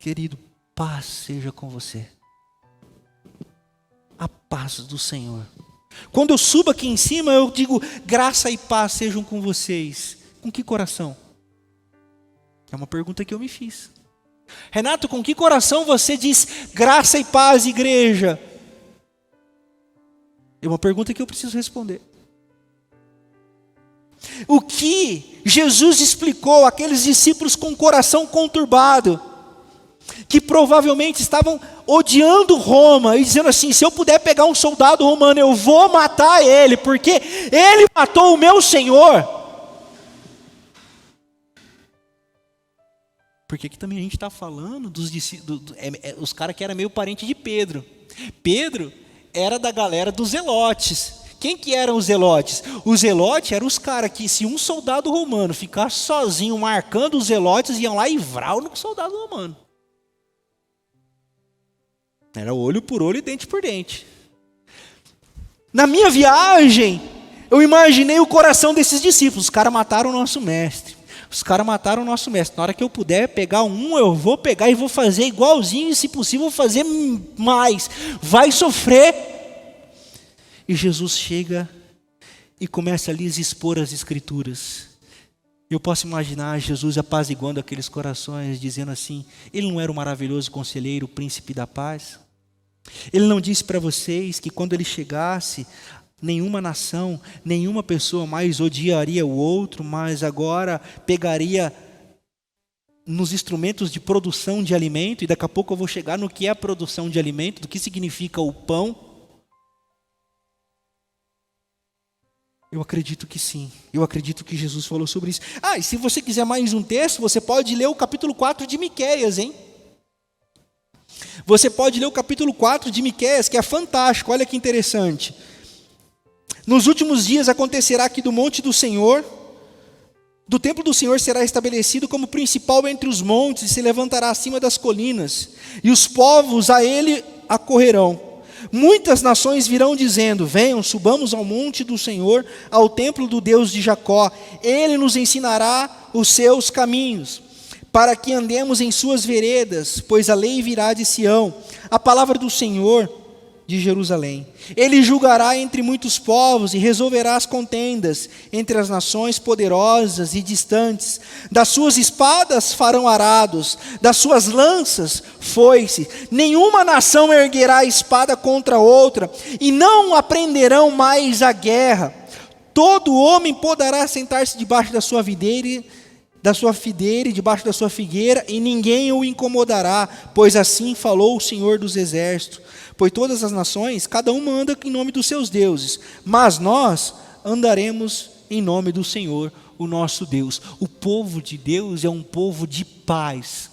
Querido, paz seja com você. A paz do Senhor. Quando eu subo aqui em cima, eu digo: graça e paz sejam com vocês. Com que coração? É uma pergunta que eu me fiz. Renato, com que coração você diz graça e paz, igreja? É uma pergunta que eu preciso responder. O que Jesus explicou àqueles discípulos com o coração conturbado, que provavelmente estavam odiando Roma e dizendo assim: se eu puder pegar um soldado romano, eu vou matar ele, porque ele matou o meu Senhor. Porque aqui também a gente está falando dos discípulos, os caras que eram meio parente de Pedro. Pedro era da galera dos zelotes. Quem que eram os zelotes? Os zelotes eram os caras que, se um soldado romano ficasse sozinho marcando os zelotes, iam lá e vral no soldado romano. Era olho por olho e dente por dente. Na minha viagem, eu imaginei o coração desses discípulos. Os caras mataram o nosso mestre. Os caras mataram o nosso mestre. Na hora que eu puder pegar um, eu vou pegar e vou fazer igualzinho, e se possível vou fazer mais. Vai sofrer. E Jesus chega e começa a lhes expor as escrituras. Eu posso imaginar Jesus apaziguando aqueles corações, dizendo assim: ele não era o maravilhoso conselheiro, o príncipe da paz? Ele não disse para vocês que quando ele chegasse, nenhuma nação, nenhuma pessoa mais odiaria o outro, mas agora pegaria nos instrumentos de produção de alimento, e daqui a pouco eu vou chegar no que é a produção de alimento, do que significa o pão. Eu acredito que sim. Eu acredito que Jesus falou sobre isso. E se você quiser mais um texto, você pode ler o capítulo 4 de Miqueias, hein? Você pode ler o capítulo 4 de Miqueias, que é fantástico. Olha que interessante. Nos últimos dias acontecerá que do monte do Senhor, do templo do Senhor será estabelecido como principal entre os montes e se levantará acima das colinas, e os povos a ele acorrerão. Muitas nações virão dizendo: venham, subamos ao monte do Senhor, ao templo do Deus de Jacó. Ele nos ensinará os seus caminhos, para que andemos em suas veredas, pois a lei virá de Sião, a palavra do Senhor de Jerusalém. Ele julgará entre muitos povos e resolverá as contendas entre as nações poderosas e distantes. Das suas espadas farão arados, das suas lanças foice. Nenhuma nação erguerá espada contra outra, e não aprenderão mais a guerra. Todo homem poderá sentar-se debaixo da sua videira e debaixo da sua figueira, e ninguém o incomodará, pois assim falou o Senhor dos Exércitos. Pois todas as nações, cada uma anda em nome dos seus deuses, mas nós andaremos em nome do Senhor, o nosso Deus. O povo de Deus é um povo de paz.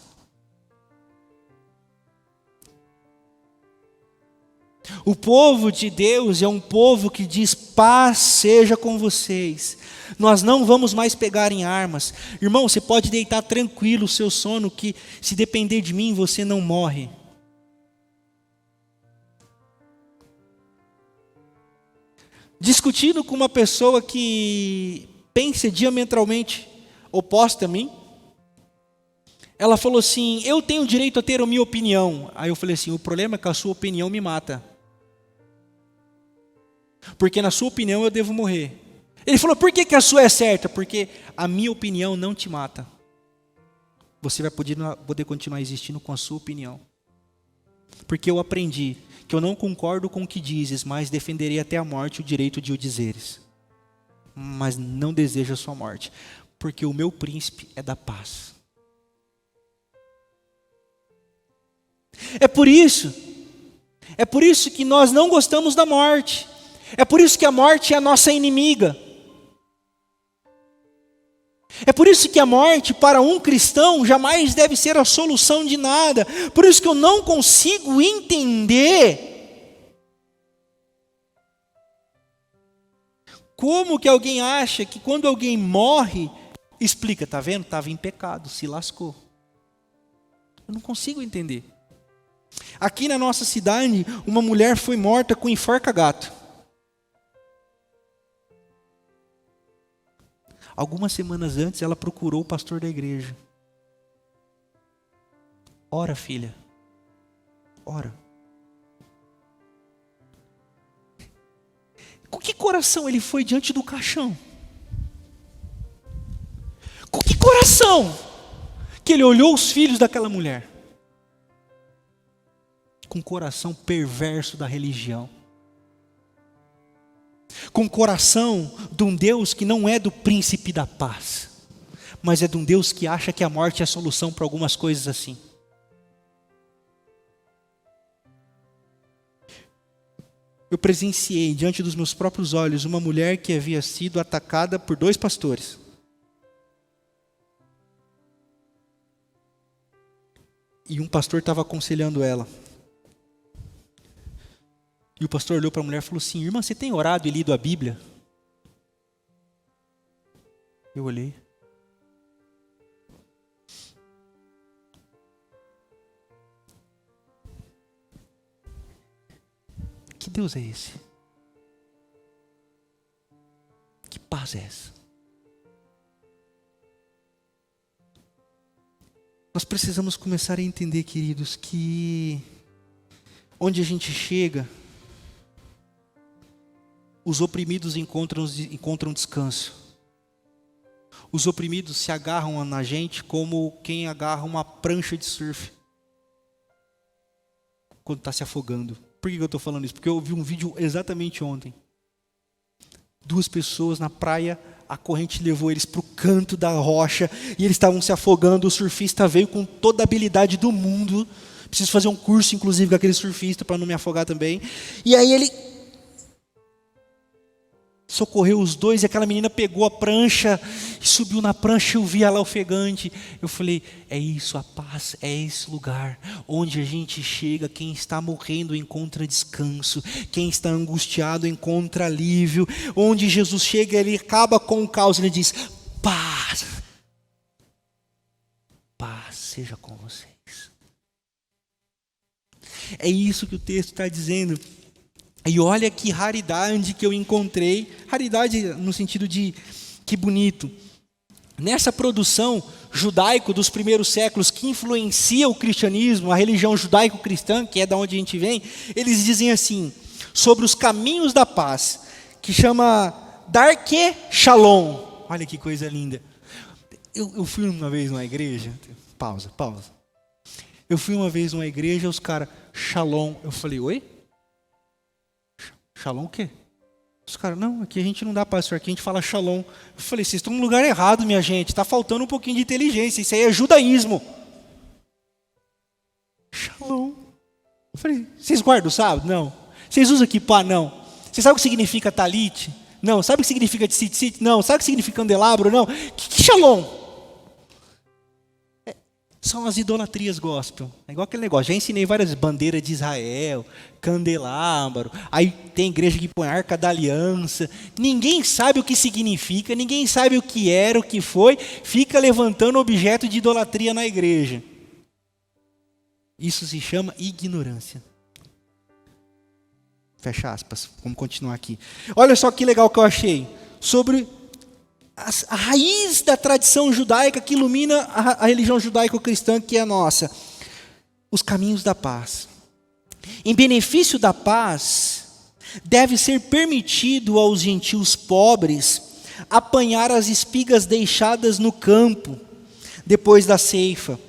O povo de Deus é um povo que diz: paz seja com vocês. Nós não vamos mais pegar em armas. Irmão, você pode deitar tranquilo o seu sono, que se depender de mim, você não morre. Discutindo com uma pessoa que pensa diametralmente oposta a mim, ela falou assim: eu tenho direito a ter a minha opinião. Aí eu falei assim: o problema é que a sua opinião me mata, porque na sua opinião eu devo morrer. Ele falou: por que a sua é certa? Porque a minha opinião não te mata. Você vai poder continuar existindo com a sua opinião. Porque eu aprendi que eu não concordo com o que dizes, mas defenderei até a morte o direito de o dizeres. Mas não desejo a sua morte, porque o meu príncipe é da paz. É por isso que nós não gostamos da morte. É por isso que a morte é a nossa inimiga. É por isso que a morte para um cristão jamais deve ser a solução de nada. Por isso que eu não consigo entender como que alguém acha que quando alguém morre, explica: tá vendo? Estava em pecado, se lascou. Eu não consigo entender. Aqui na nossa cidade, uma mulher foi morta com enforca-gato. Algumas semanas antes, ela procurou o pastor da igreja. Ora, filha, ora. Com que coração ele foi diante do caixão? Com que coração que ele olhou os filhos daquela mulher? Com o coração perverso da religião. Com o coração de um Deus que não é do príncipe da paz, mas é de um Deus que acha que a morte é a solução para algumas coisas assim. Eu presenciei diante dos meus próprios olhos uma mulher que havia sido atacada por 2 pastores. E um pastor estava aconselhando ela. E o pastor olhou para a mulher e falou assim: irmã, você tem orado e lido a Bíblia? Eu olhei. Que Deus é esse? Que paz é essa? Nós precisamos começar a entender, queridos, que onde a gente chega, os oprimidos encontram descanso. Os oprimidos se agarram na gente como quem agarra uma prancha de surf quando está se afogando. Por que eu estou falando isso? Porque eu vi um vídeo exatamente ontem. 2 pessoas na praia, a corrente levou eles para o canto da rocha e eles estavam se afogando. O surfista veio com toda a habilidade do mundo. Preciso fazer um curso, inclusive, com aquele surfista para não me afogar também. E aí ele socorreu os dois, e aquela menina pegou a prancha, e subiu na prancha, eu vi ela ofegante. Eu falei, é isso, a paz, é esse lugar, onde a gente chega, quem está morrendo encontra descanso, quem está angustiado encontra alívio, onde Jesus chega, ele acaba com o caos, ele diz, paz, paz seja com vocês. É isso que o texto está dizendo. E olha que raridade que eu encontrei, raridade no sentido de que bonito. Nessa produção judaico dos primeiros séculos, que influencia o cristianismo, a religião judaico-cristã, que é da onde a gente vem, eles dizem assim, sobre os caminhos da paz, que chama Darke Shalom. Olha que coisa linda. Eu fui uma vez numa igreja, pausa. Eu fui uma vez numa igreja, os caras, Shalom. Eu falei, oi? Shalom o quê? Os caras, não, aqui a gente não dá pastor, aqui a gente fala Shalom. Eu falei, vocês estão no lugar errado, minha gente, está faltando um pouquinho de inteligência, isso aí é judaísmo. Shalom. Eu falei, vocês guardam o sábado? Não. Vocês usam kippah? Não. Vocês sabem o que significa talit? Não. Sabe o que significa tzitzit? Não. Sabe o que significa candelabro? Não. Que Shalom? São as idolatrias gospel. É igual aquele negócio. Já ensinei várias bandeiras de Israel, candelabro. Aí tem igreja que põe arca da aliança. Ninguém sabe o que significa, ninguém sabe o que era, o que foi. Fica levantando objeto de idolatria na igreja. Isso se chama ignorância. Fecha aspas. Vamos continuar aqui. Olha só que legal que eu achei. Sobre a raiz da tradição judaica que ilumina a religião judaico-cristã que é a nossa. Os caminhos da paz. Em benefício da paz, deve ser permitido aos gentios pobres apanhar as espigas deixadas no campo, depois da ceifa,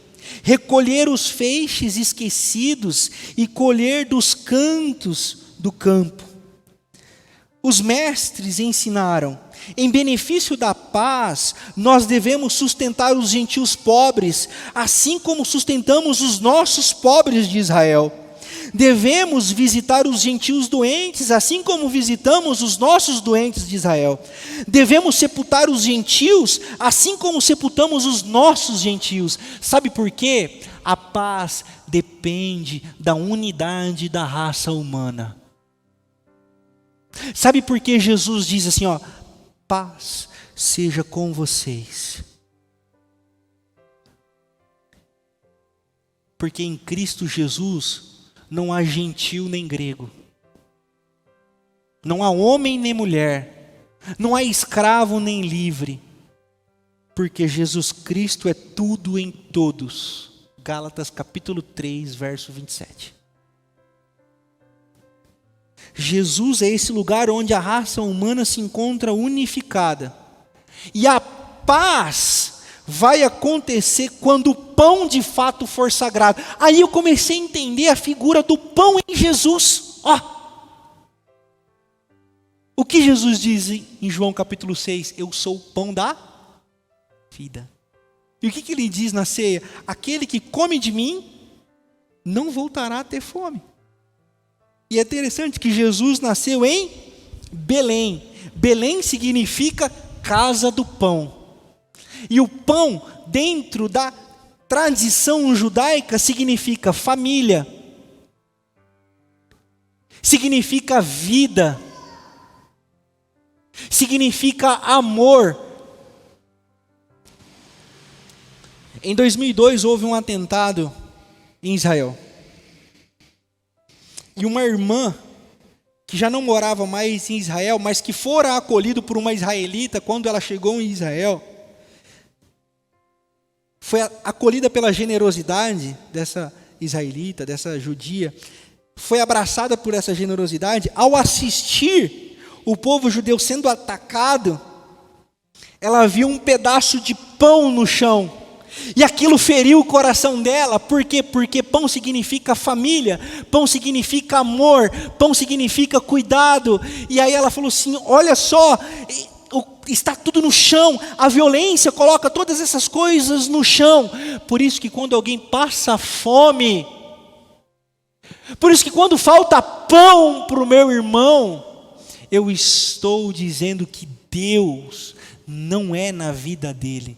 recolher os feixes esquecidos e colher dos cantos do campo. Os mestres ensinaram, em benefício da paz, nós devemos sustentar os gentios pobres, assim como sustentamos os nossos pobres de Israel. Devemos visitar os gentios doentes, assim como visitamos os nossos doentes de Israel. Devemos sepultar os gentios, assim como sepultamos os nossos gentios. Sabe por quê? A paz depende da unidade da raça humana. Sabe por que Jesus diz assim, ó, paz seja com vocês? Porque em Cristo Jesus não há gentil nem grego, não há homem nem mulher, não há escravo nem livre, porque Jesus Cristo é tudo em todos. Gálatas capítulo 3, verso 27. Jesus é esse lugar onde a raça humana se encontra unificada. E a paz vai acontecer quando o pão de fato for sagrado. Aí eu comecei a entender a figura do pão em Jesus. Ó. O que Jesus diz em João capítulo 6? Eu sou o pão da vida. E o que ele diz na ceia? Aquele que come de mim não voltará a ter fome. E é interessante que Jesus nasceu em Belém. Belém significa casa do pão. E o pão, dentro da tradição judaica, significa família, significa vida, significa amor. Em 2002 houve um atentado em Israel. E uma irmã, que já não morava mais em Israel, mas que fora acolhida por uma israelita quando ela chegou em Israel, foi acolhida pela generosidade dessa israelita, dessa judia, foi abraçada por essa generosidade. Ao assistir o povo judeu sendo atacado, ela viu um pedaço de pão no chão. E aquilo feriu o coração dela. Por quê? Porque pão significa família, pão significa amor, pão significa cuidado. E aí ela falou assim, olha só, está tudo no chão, a violência coloca todas essas coisas no chão. Por isso que quando alguém passa fome, por isso que quando falta pão para o meu irmão, eu estou dizendo que Deus não é na vida dele.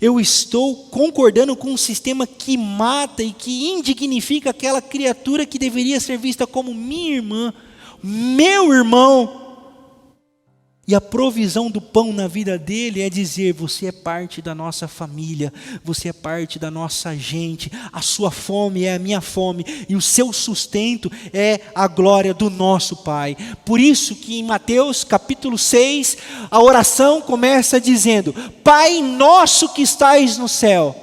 Eu estou concordando com um sistema que mata e que indignifica aquela criatura que deveria ser vista como minha irmã, meu irmão. E a provisão do pão na vida dele é dizer: você é parte da nossa família, você é parte da nossa gente, a sua fome é a minha fome, e o seu sustento é a glória do nosso Pai. Por isso que em Mateus capítulo 6, a oração começa dizendo: Pai nosso que estais no céu.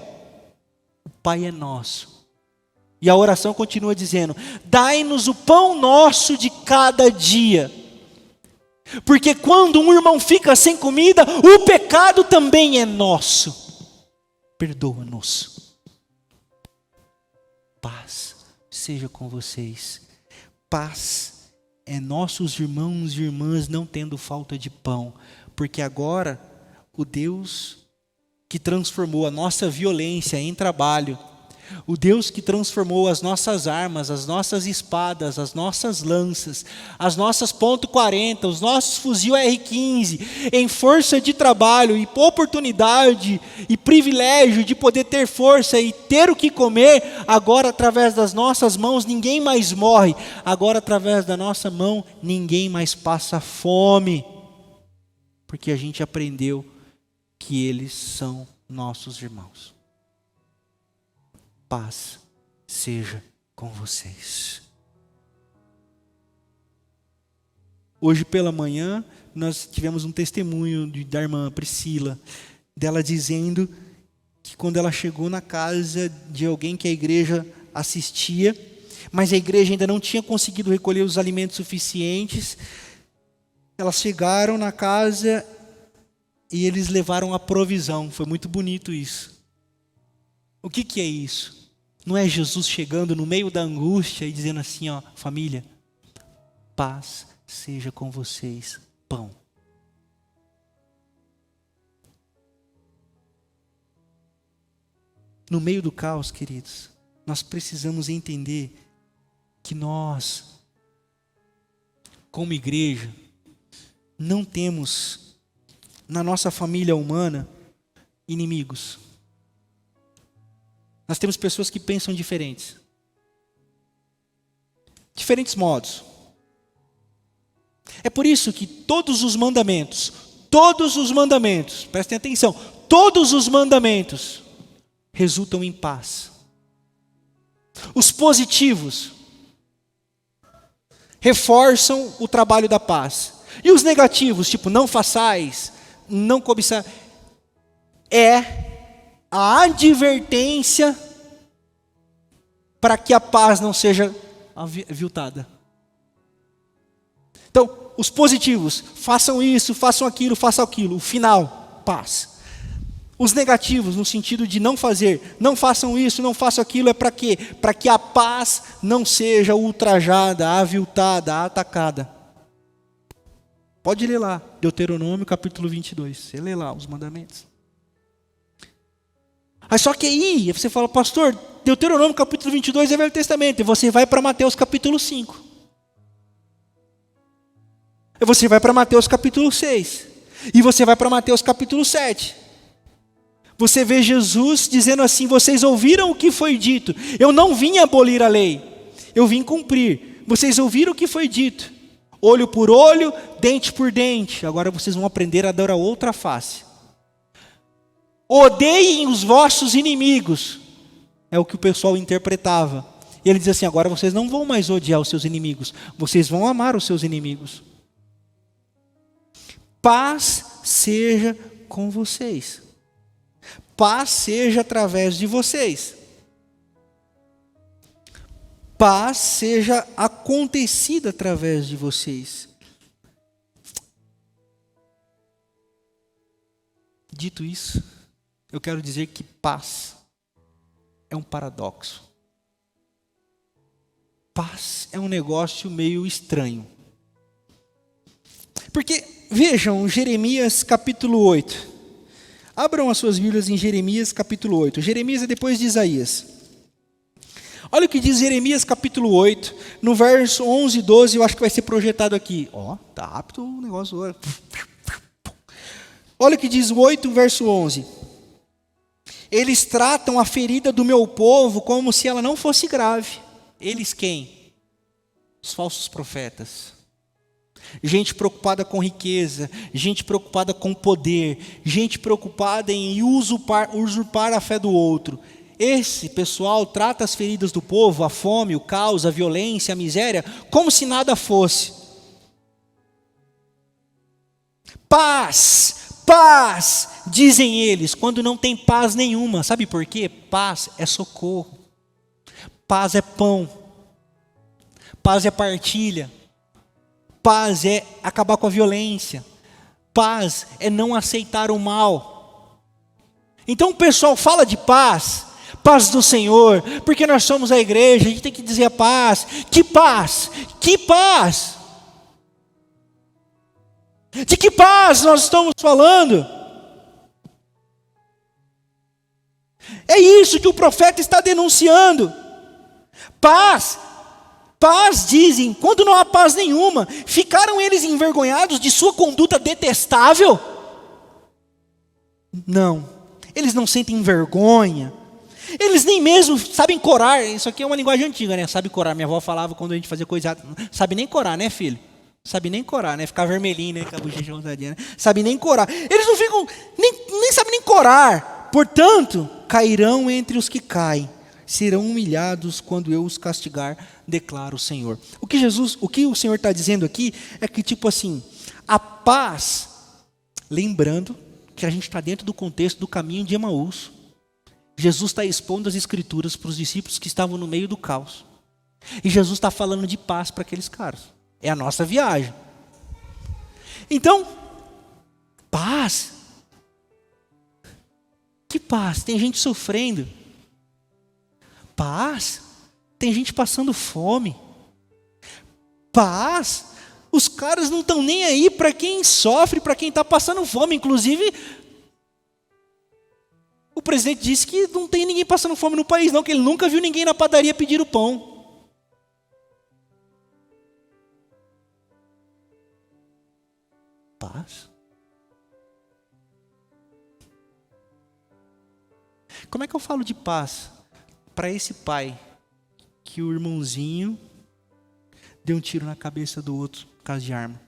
O Pai é nosso. E a oração continua dizendo: dai-nos o pão nosso de cada dia. Porque quando um irmão fica sem comida, o pecado também é nosso. Perdoa-nos. Paz seja com vocês. Paz é nossos irmãos e irmãs não tendo falta de pão. Porque agora o Deus que transformou a nossa violência em trabalho, o Deus que transformou as nossas armas, as nossas espadas, as nossas lanças, as nossas .40, os nossos fuzil R15, em força de trabalho e oportunidade e privilégio de poder ter força e ter o que comer, agora através das nossas mãos ninguém mais morre, agora através da nossa mão ninguém mais passa fome, porque a gente aprendeu que eles são nossos irmãos. Paz seja com vocês. Hoje pela manhã, nós tivemos um testemunho da irmã Priscila, dela dizendo que quando ela chegou na casa de alguém que a igreja assistia, mas a igreja ainda não tinha conseguido recolher os alimentos suficientes, elas chegaram na casa e eles levaram a provisão. Foi muito bonito isso. O que é isso? Não é Jesus chegando no meio da angústia e dizendo assim, ó, família, paz seja com vocês, pão. No meio do caos, queridos, nós precisamos entender que nós, como igreja, não temos na nossa família humana inimigos. Nós temos pessoas que pensam diferentes modos. É por isso que todos os mandamentos, prestem atenção, todos os mandamentos resultam em paz. Os positivos reforçam o trabalho da paz. E os negativos, tipo não façais, não cobiçar, é a advertência para que a paz não seja aviltada. Então, os positivos, façam isso, façam aquilo, o final, paz. Os negativos, no sentido de não fazer, não façam isso, não façam aquilo, é para quê? Para que a paz não seja ultrajada, aviltada, atacada. Pode ler lá, Deuteronômio capítulo 22, você lê lá os mandamentos. Mas só que aí, você fala, pastor, Deuteronômio capítulo 22 é Velho Testamento, e você vai para Mateus capítulo 5. E você vai para Mateus capítulo 6. E você vai para Mateus capítulo 7. Você vê Jesus dizendo assim, vocês ouviram o que foi dito, eu não vim abolir a lei, eu vim cumprir. Vocês ouviram o que foi dito, olho por olho, dente por dente, agora vocês vão aprender a dar a outra face. Odeiem os vossos inimigos, é o que o pessoal interpretava. E ele diz assim, agora vocês não vão mais odiar os seus inimigos, vocês vão amar os seus inimigos. Paz seja com vocês. Paz seja através de vocês. Paz seja acontecida através de vocês. Dito isso, eu quero dizer que paz é um paradoxo. Paz é um negócio meio estranho. Porque, vejam, Jeremias capítulo 8. Abram as suas Bíblias em Jeremias capítulo 8. Jeremias é depois de Isaías. Olha o que diz Jeremias capítulo 8, no verso 11 e 12, eu acho que vai ser projetado aqui. Ó, Tá rápido o negócio. Olha o que diz o 8, verso 11. Eles tratam a ferida do meu povo como se ela não fosse grave. Eles quem? Os falsos profetas. Gente preocupada com riqueza, gente preocupada com poder, gente preocupada em usurpar a fé do outro. Esse pessoal trata as feridas do povo, a fome, o caos, a violência, a miséria, como se nada fosse. Paz, paz, dizem eles, quando não tem paz nenhuma. Sabe por quê? Paz é socorro, paz é pão, paz é partilha. Paz é acabar com a violência. Paz é não aceitar o mal. Então o pessoal fala de paz, paz do Senhor, porque nós somos a igreja, a gente tem que dizer a paz. Que paz? Que paz? De que paz nós estamos falando? É isso que o profeta está denunciando. Paz. Paz, dizem, quando não há paz nenhuma. Ficaram eles envergonhados de sua conduta detestável? Não, eles não sentem vergonha. Eles nem mesmo sabem corar. Isso aqui é uma linguagem antiga, né? Sabe corar, minha avó falava quando a gente fazia coisa. Sabe nem corar, né, filho? Sabe nem corar, né? Ficar vermelhinho, né? Com a bochecha rosadinha, né? Sabe nem corar. Eles não ficam, nem sabem nem corar. Portanto, cairão entre os que caem. Serão humilhados quando eu os castigar, declara o Senhor. O que o Senhor está dizendo aqui é que, tipo assim, a paz, lembrando que a gente está dentro do contexto do caminho de Emaús. Jesus está expondo as Escrituras para os discípulos que estavam no meio do caos. E Jesus está falando de paz para aqueles caras. É a nossa viagem. Então, paz. Que paz? Tem gente sofrendo. Paz, tem gente passando fome. Paz, os caras não estão nem aí para quem sofre, para quem está passando fome. Inclusive, o presidente disse que não tem ninguém passando fome no país não, que ele nunca viu ninguém na padaria pedir o pão. Paz. Como é que eu falo de paz para esse pai que o irmãozinho deu um tiro na cabeça do outro por causa de arma?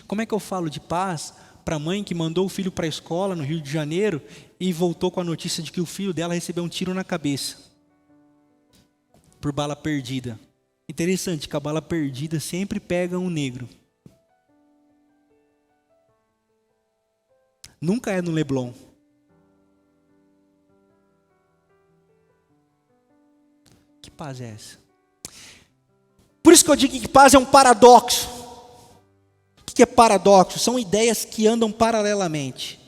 Como é que eu falo de paz para a mãe que mandou o filho para a escola no Rio de Janeiro e voltou com a notícia de que o filho dela recebeu um tiro na cabeça por bala perdida? Interessante que a bala perdida sempre pega um negro. Nunca é no Leblon. Que paz é essa? Por isso que eu digo que paz é um paradoxo. O que é paradoxo? São ideias que andam paralelamente.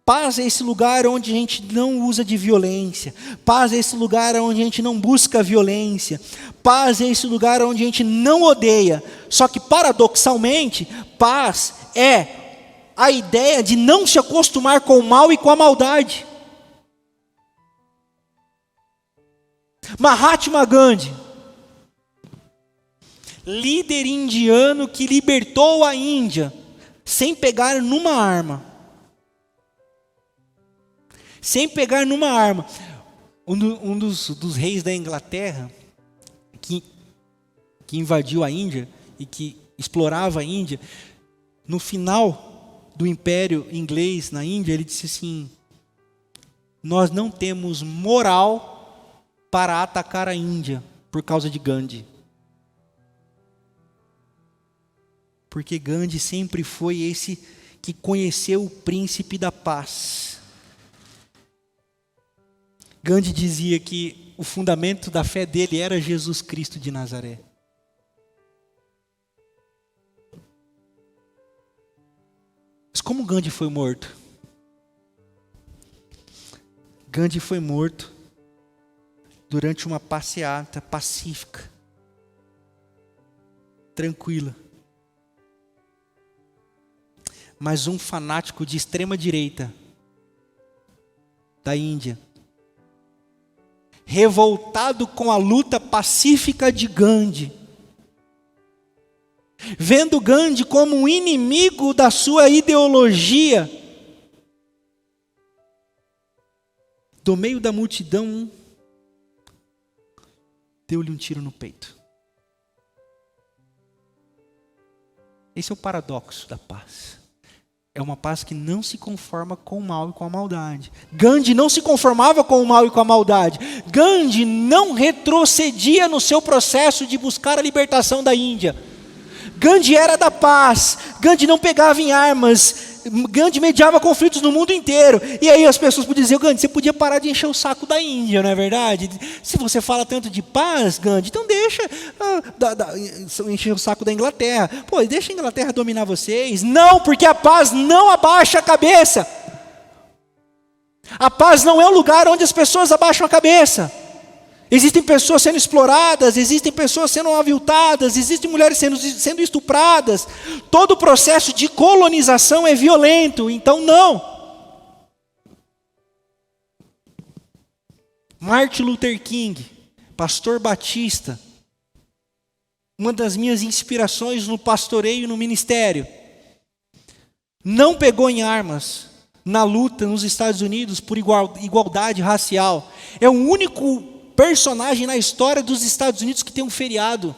Paz é esse lugar onde a gente não usa de violência. Paz é esse lugar onde a gente não busca violência. Paz é esse lugar onde a gente não odeia. Só que paradoxalmente, paz é a ideia de não se acostumar com o mal e com a maldade. Mahatma Gandhi, líder indiano que libertou a Índia sem pegar numa arma. Sem pegar numa arma. Um dos reis da Inglaterra que invadiu a Índia e que explorava a Índia, no final do Império Inglês na Índia, ele disse assim: nós não temos moral para atacar a Índia por causa de Gandhi. Porque Gandhi sempre foi esse que conheceu o príncipe da paz. Gandhi dizia que o fundamento da fé dele era Jesus Cristo de Nazaré. Mas como Gandhi foi morto? Gandhi foi morto durante uma passeata pacífica, tranquila. Mas um fanático de extrema direita da Índia, revoltado com a luta pacífica de Gandhi, vendo Gandhi como um inimigo da sua ideologia, do meio da multidão, deu-lhe um tiro no peito. Esse é o paradoxo da paz. É uma paz que não se conforma com o mal e com a maldade. Gandhi não se conformava com o mal e com a maldade. Gandhi não retrocedia no seu processo de buscar a libertação da Índia. Gandhi era da paz. Gandhi não pegava em armas. Gandhi mediava conflitos no mundo inteiro. E aí as pessoas podiam dizer: Gandhi, você podia parar de encher o saco da Índia, não é verdade? Se você fala tanto de paz, Gandhi, então deixa encher o saco da Inglaterra. Pô, deixa a Inglaterra dominar vocês. Não, porque a paz não abaixa a cabeça. A paz não é o lugar onde as pessoas abaixam a cabeça. Existem pessoas sendo exploradas, existem pessoas sendo aviltadas, existem mulheres sendo estupradas. Todo o processo de colonização é violento, então não. Martin Luther King, pastor batista, uma das minhas inspirações no pastoreio e no ministério, não pegou em armas na luta nos Estados Unidos por igualdade racial. É o único personagem na história dos Estados Unidos que tem um feriado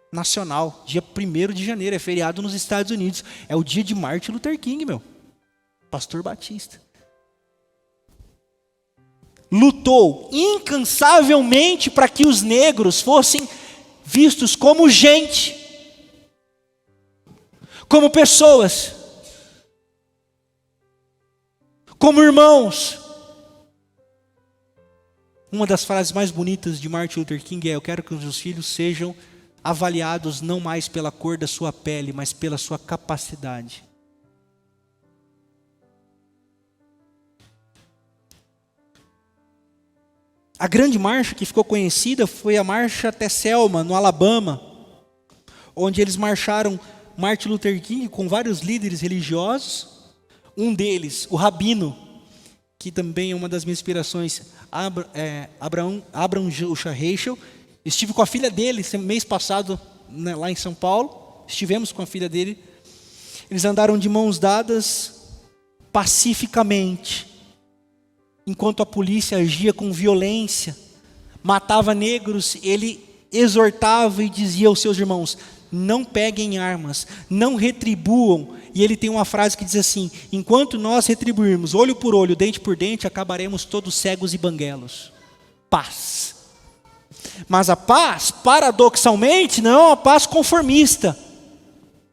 nacional. Dia 1º de janeiro é feriado nos Estados Unidos. É o dia de Martin Luther King, pastor batista. Lutou incansavelmente para que os negros fossem vistos como gente, como pessoas, como irmãos. Uma das frases mais bonitas de Martin Luther King é: eu quero que os meus filhos sejam avaliados não mais pela cor da sua pele, mas pela sua capacidade. A grande marcha que ficou conhecida foi a marcha até Selma, no Alabama, onde eles marcharam Martin Luther King com vários líderes religiosos. Um deles, o Rabino, que também é uma das minhas inspirações, Abraham Heschel. Estive com a filha dele mês passado, né, lá em São Paulo. Estivemos com a filha dele. Eles andaram de mãos dadas, pacificamente, enquanto a polícia agia com violência, matava negros. Ele exortava e dizia aos seus irmãos: não peguem armas, não retribuam. E ele tem uma frase que diz assim: enquanto nós retribuirmos olho por olho, dente por dente, acabaremos todos cegos e banguelos. Paz. Mas a paz, paradoxalmente, não é uma paz conformista.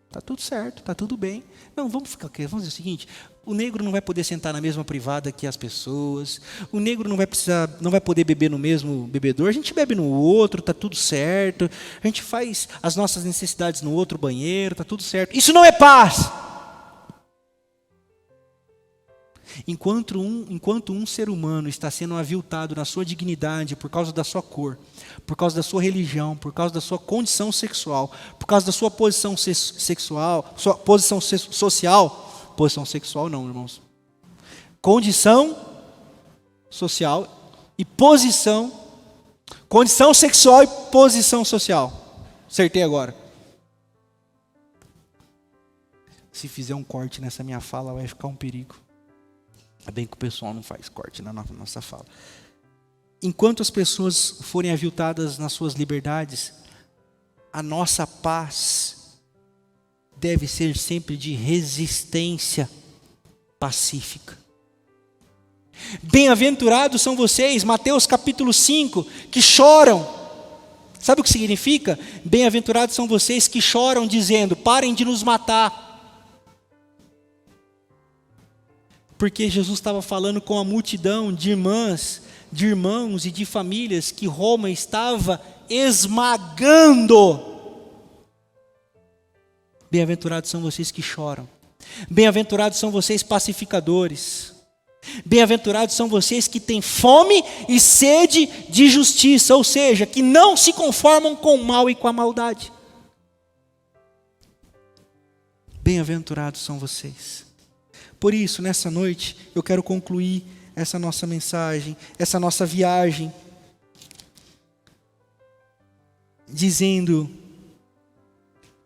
Está tudo certo, está tudo bem. Não, vamos dizer o seguinte: o negro não vai poder sentar na mesma privada que as pessoas, o negro não vai poder beber no mesmo bebedouro, a gente bebe no outro, está tudo certo, a gente faz as nossas necessidades no outro banheiro, está tudo certo. Isso não é paz. Enquanto um ser humano está sendo aviltado na sua dignidade por causa da sua cor, por causa da sua religião, por causa da sua condição sexual, por causa da sua posição sexual, sua posição social, posição sexual não, irmãos, condição social e posição, condição sexual e posição social. Acertei agora. Se fizer um corte nessa minha fala, vai ficar um perigo. É bem que o pessoal não faz corte na nossa fala. Enquanto as pessoas forem aviltadas nas suas liberdades, a nossa paz deve ser sempre de resistência pacífica. Bem-aventurados são vocês, Mateus capítulo 5, que choram. Sabe o que significa? Bem-aventurados são vocês que choram, dizendo: parem de nos matar. Porque Jesus estava falando com a multidão de irmãs, de irmãos e de famílias que Roma estava esmagando. Bem-aventurados são vocês que choram. Bem-aventurados são vocês pacificadores. Bem-aventurados são vocês que têm fome e sede de justiça, ou seja, que não se conformam com o mal e com a maldade. Bem-aventurados são vocês. Por isso, nessa noite, eu quero concluir essa nossa mensagem, essa nossa viagem, dizendo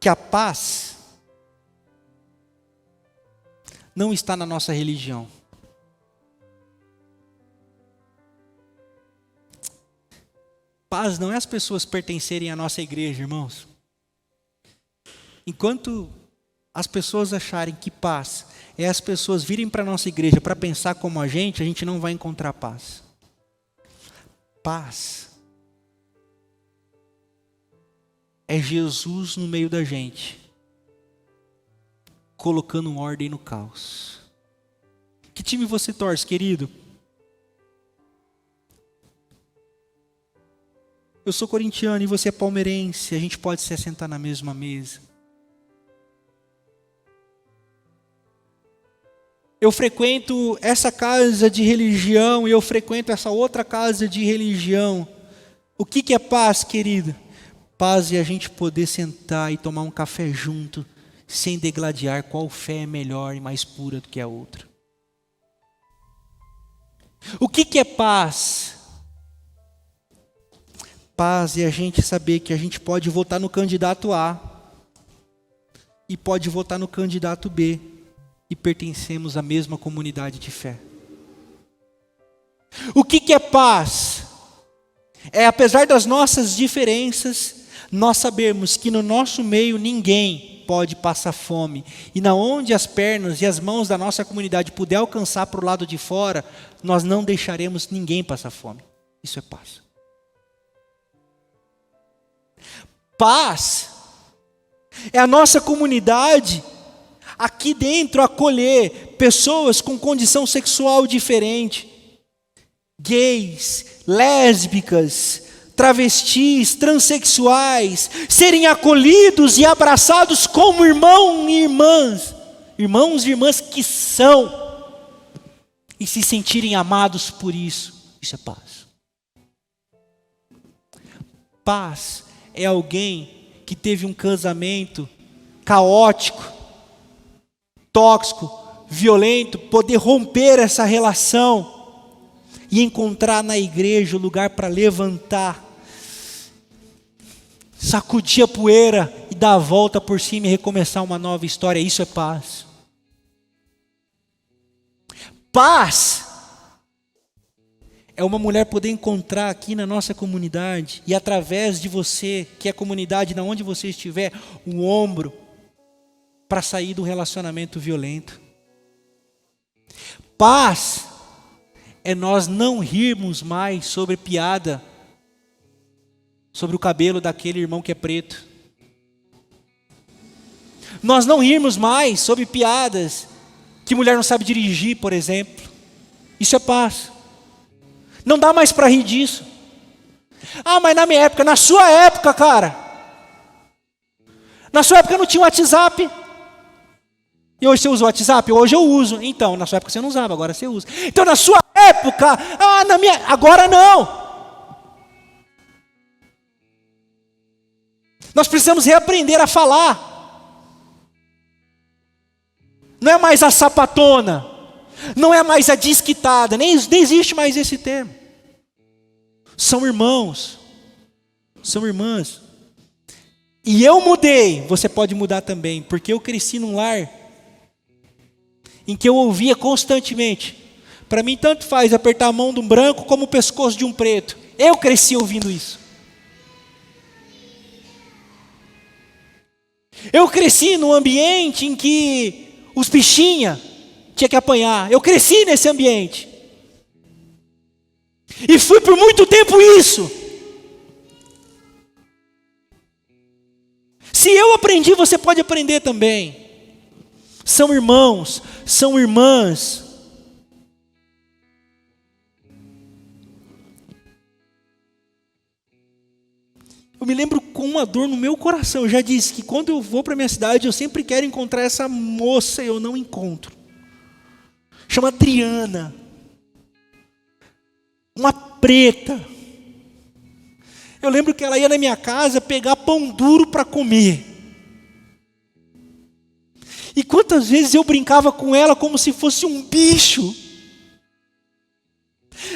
que a paz não está na nossa religião. Paz não é as pessoas pertencerem à nossa igreja, irmãos. Enquanto as pessoas acharem que paz é as pessoas virem para a nossa igreja para pensar como a gente não vai encontrar paz. Paz é Jesus no meio da gente, colocando ordem no caos. Que time você torce, querido? Eu sou corintiano e você é palmeirense. A gente pode se assentar na mesma mesa. Eu frequento essa casa de religião e eu frequento essa outra casa de religião. O que é paz, querido? Paz é a gente poder sentar e tomar um café junto, sem degladiar qual fé é melhor e mais pura do que a outra. O que é paz? Paz é a gente saber que a gente pode votar no candidato A e pode votar no candidato B e pertencemos à mesma comunidade de fé. O que é paz? É, apesar das nossas diferenças, nós sabemos que no nosso meio ninguém pode passar fome. E na onde as pernas e as mãos da nossa comunidade puder alcançar para o lado de fora, nós não deixaremos ninguém passar fome. Isso é paz. Paz é a nossa comunidade aqui dentro acolher pessoas com condição sexual diferente, gays, lésbicas, travestis, transexuais, serem acolhidos e abraçados como irmãos e irmãs que são, e se sentirem amados por isso. Isso é paz. Paz é alguém que teve um casamento caótico, tóxico, violento, poder romper essa relação e encontrar na igreja o lugar para levantar, sacudir a poeira e dar a volta por cima e recomeçar uma nova história. Isso é paz. Paz é uma mulher poder encontrar aqui na nossa comunidade e através de você, que é a comunidade, na onde você estiver, um ombro para sair do relacionamento violento. Paz é nós não rirmos mais sobre piada, sobre o cabelo daquele irmão que é preto. Nós não rirmos mais sobre piadas que mulher não sabe dirigir, por exemplo. Isso é paz. Não dá mais para rir disso. Ah, mas na minha época, na sua época, cara. Na sua época não tinha WhatsApp. E hoje você usa o WhatsApp? Hoje eu uso. Então, na sua época você não usava, agora você usa. Então, na sua época, agora não. Nós precisamos reaprender a falar. Não é mais a sapatona, não é mais a desquitada, nem existe mais esse termo. São irmãos, são irmãs. E eu mudei, você pode mudar também, porque eu cresci num lar em que eu ouvia constantemente. Para mim tanto faz apertar a mão de um branco como o pescoço de um preto. Eu cresci ouvindo isso. Eu cresci num ambiente em que os bichinha tinha que apanhar. Eu cresci nesse ambiente. E fui por muito tempo isso. Se eu aprendi, você pode aprender também. São irmãos, são irmãs. Eu me lembro com uma dor no meu coração. Eu já disse que quando eu vou para a minha cidade, eu sempre quero encontrar essa moça e eu não encontro. Chama Adriana. Uma preta. Eu lembro que ela ia na minha casa pegar pão duro para comer. E quantas vezes eu brincava com ela como se fosse um bicho.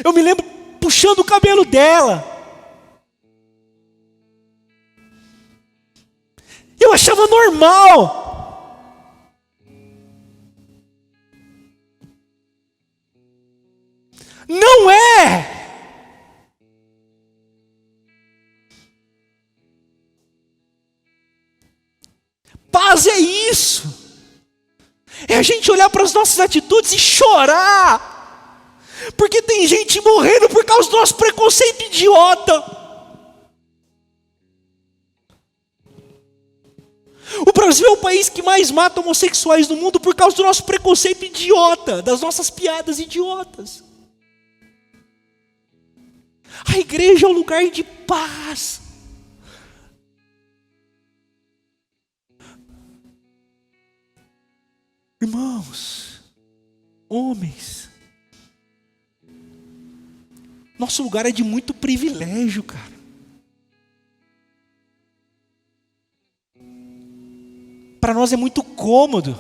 Eu me lembro puxando o cabelo dela. Eu eu achava normal. Não é. Paz é isso. É a gente olhar para as nossas atitudes e chorar. Porque tem gente morrendo por causa do nosso preconceito idiota. O Brasil é o país que mais mata homossexuais no mundo por causa do nosso preconceito idiota, das nossas piadas idiotas. A igreja é um lugar de paz. Irmãos, homens, nosso lugar é de muito privilégio, cara. Para nós é muito cômodo,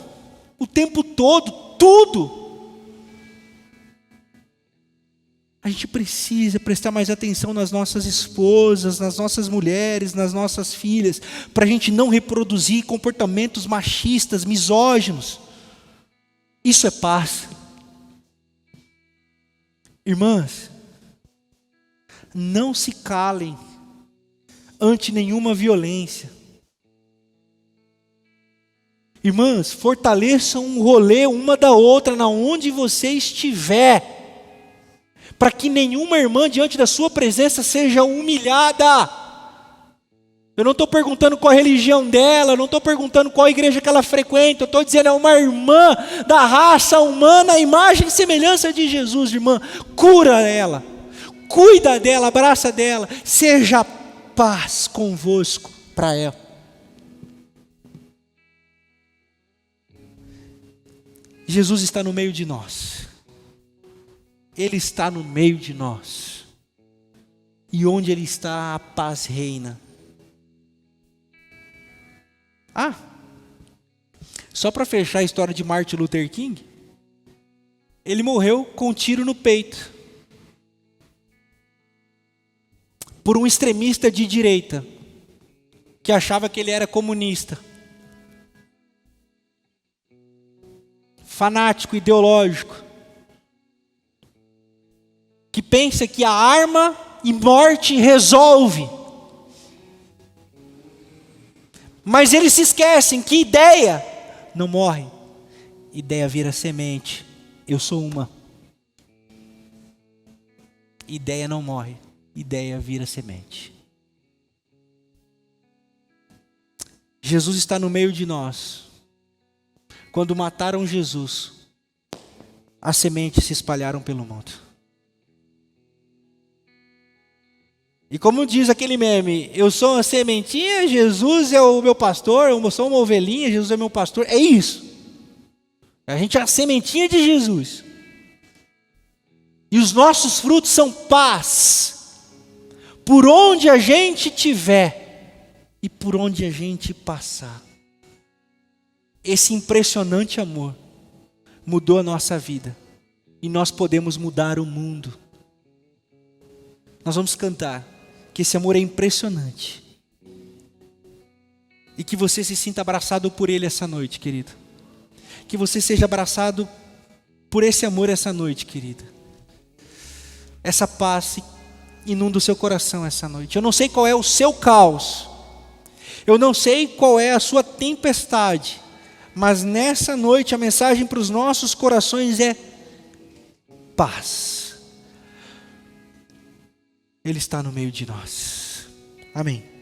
o tempo todo, tudo. A gente precisa prestar mais atenção nas nossas esposas, nas nossas mulheres, nas nossas filhas, para a gente não reproduzir comportamentos machistas, misóginos. Isso é paz. Irmãs, não se calem ante nenhuma violência. Irmãs, fortaleçam um rolê uma da outra, na onde você estiver, para que nenhuma irmã diante da sua presença seja humilhada. Eu não estou perguntando qual a religião dela, eu não estou perguntando qual a igreja que ela frequenta, eu estou dizendo, é uma irmã da raça humana, a imagem e semelhança de Jesus, irmã. Cura ela, cuida dela, abraça dela, seja paz convosco para ela. Jesus está no meio de nós. Ele está no meio de nós. E onde Ele está, a paz reina. Só para fechar a história de Martin Luther King, ele morreu com um tiro no peito. Por um extremista de direita, que achava que ele era comunista. Fanático, ideológico, que pensa que a arma e morte resolve. Mas eles se esquecem que ideia não morre. Ideia vira semente. Eu sou uma. Ideia não morre. Ideia vira semente. Jesus está no meio de nós. Quando mataram Jesus, as sementes se espalharam pelo mundo. E como diz aquele meme, eu sou uma sementinha, Jesus é o meu pastor, eu sou uma ovelhinha, Jesus é meu pastor. É isso. A gente é a sementinha de Jesus. E os nossos frutos são paz. Por onde a gente estiver e por onde a gente passar. Esse impressionante amor mudou a nossa vida. E nós podemos mudar o mundo. Nós vamos cantar que esse amor é impressionante. E que você se sinta abraçado por Ele essa noite, querido. Que você seja abraçado por esse amor essa noite, querida. Essa paz inunda o seu coração essa noite. Eu não sei qual é o seu caos. Eu não sei qual é a sua tempestade. Mas nessa noite a mensagem para os nossos corações é paz. Ele está no meio de nós. Amém.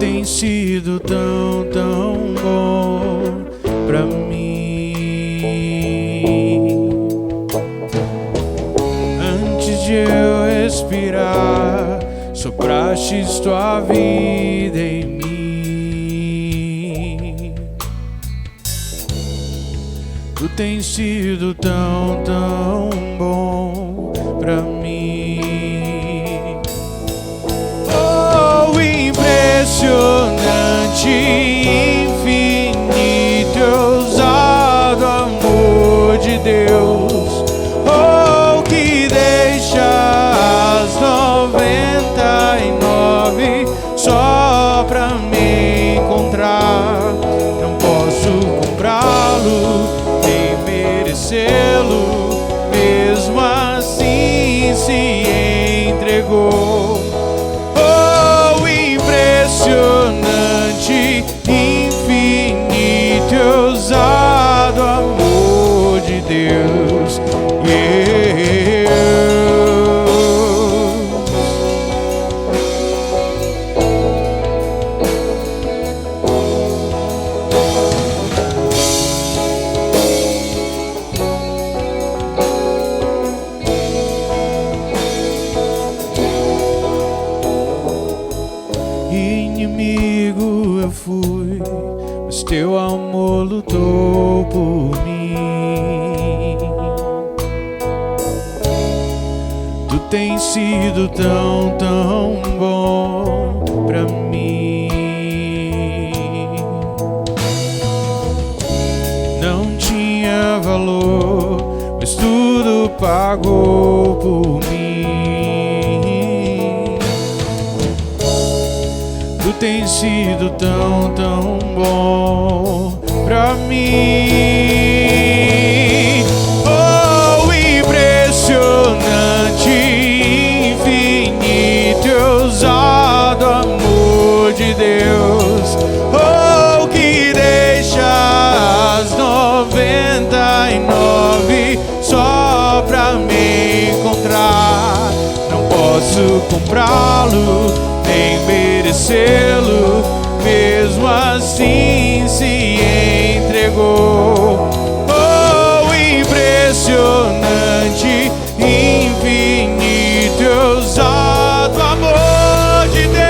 tem sido tão, tão bom pra mim. Antes de eu respirar, soprastes tua vida em mim. Tu tens sido tão, tão bom pra mim. Oh, impressionante, infinito, ousado amor de Deus. Oh, que deixa as 99 só pra me encontrar. Não posso comprá-lo, nem merecê-lo, mesmo assim se entregou. Oh, impressionante, infinito, ousado amor de Deus. Inimigo eu fui, mas teu amor lutou por mim. Tu tens sido tão, tão bom pra mim. Não tinha valor, mas tudo pagou por mim. Tu tens sido tão, tão bom pra mim. Oh, impressionante, infinito, ousado amor de Deus. Oh, que deixa as 99 só pra me encontrar. Não posso comprá-lo, nem merecê-lo, mesmo assim se entregou. Oh, impressionante, infinito, ousado amor de Deus.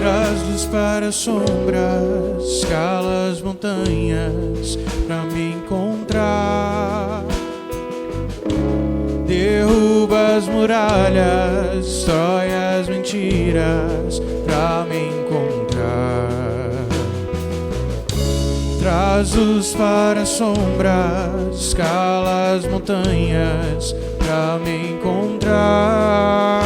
Traz luz para as sombras, escala as montanhas pra me encontrar. Derruba as muralhas, destrói as mentiras pra me encontrar. Traz luz para as sombras, escala as montanhas pra me encontrar.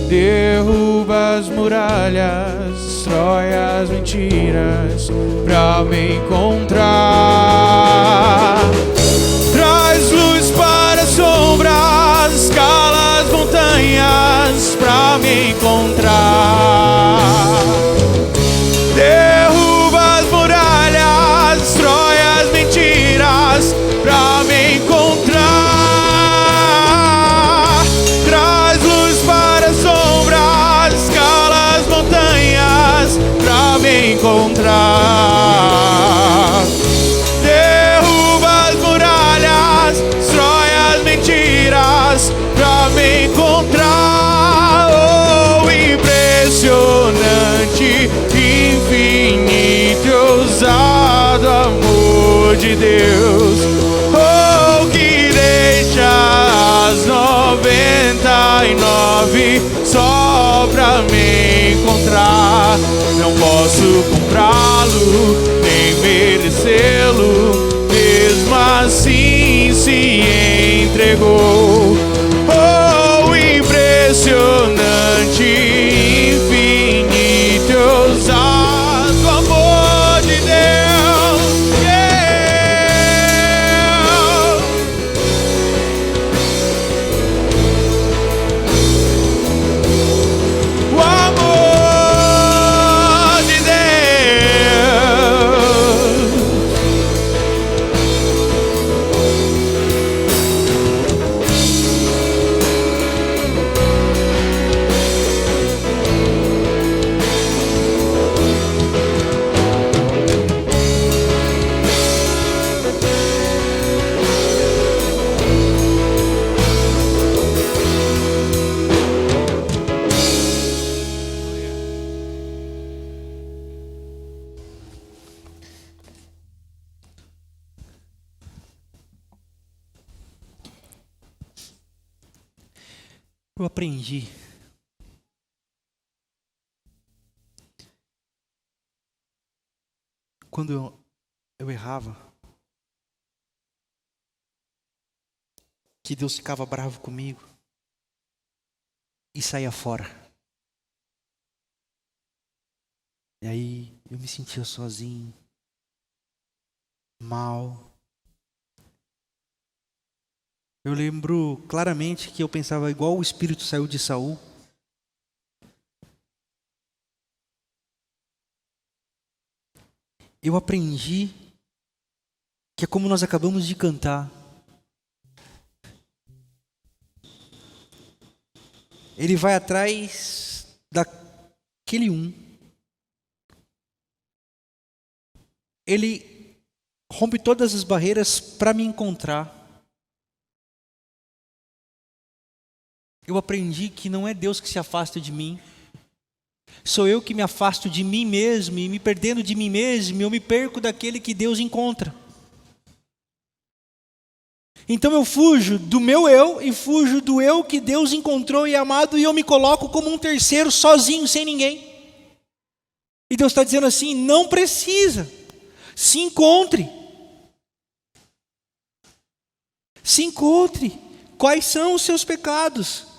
Derruba as muralhas, destrói as mentiras pra me encontrar. Traz luz para as sombras, escala as montanhas pra me encontrar. Derruba as muralhas, destrói as mentiras pra me encontrar. Traz luz para as sombras, escala as montanhas pra me encontrar. Derruba as muralhas, destrói as mentiras pra me encontrar. Oh, impressionante, infinito, ousado amor de Deus. Oh, que deixa as 99 só pra me encontrar. Não posso comprá-lo, nem merecê-lo, mesmo assim se entregou. Oh, impressionante, infinito, ousado amor de Deus. Yeah! Eu aprendi quando eu errava, que Deus ficava bravo comigo e saía fora. E aí eu me sentia sozinho, mal. Eu lembro claramente que eu pensava igual o espírito saiu de Saul. Eu aprendi que é como nós acabamos de cantar. Ele vai atrás daquele um. Ele rompe todas as barreiras para me encontrar. Eu aprendi que não é Deus que se afasta de mim. Sou eu que me afasto de mim mesmo, e me perdendo de mim mesmo, eu me perco daquele que Deus encontra. Então eu fujo do meu eu e fujo do eu que Deus encontrou e amado, e eu me coloco como um terceiro, sozinho, sem ninguém. E Deus está dizendo assim: não precisa, se encontre. Se encontre. Quais são os seus pecados?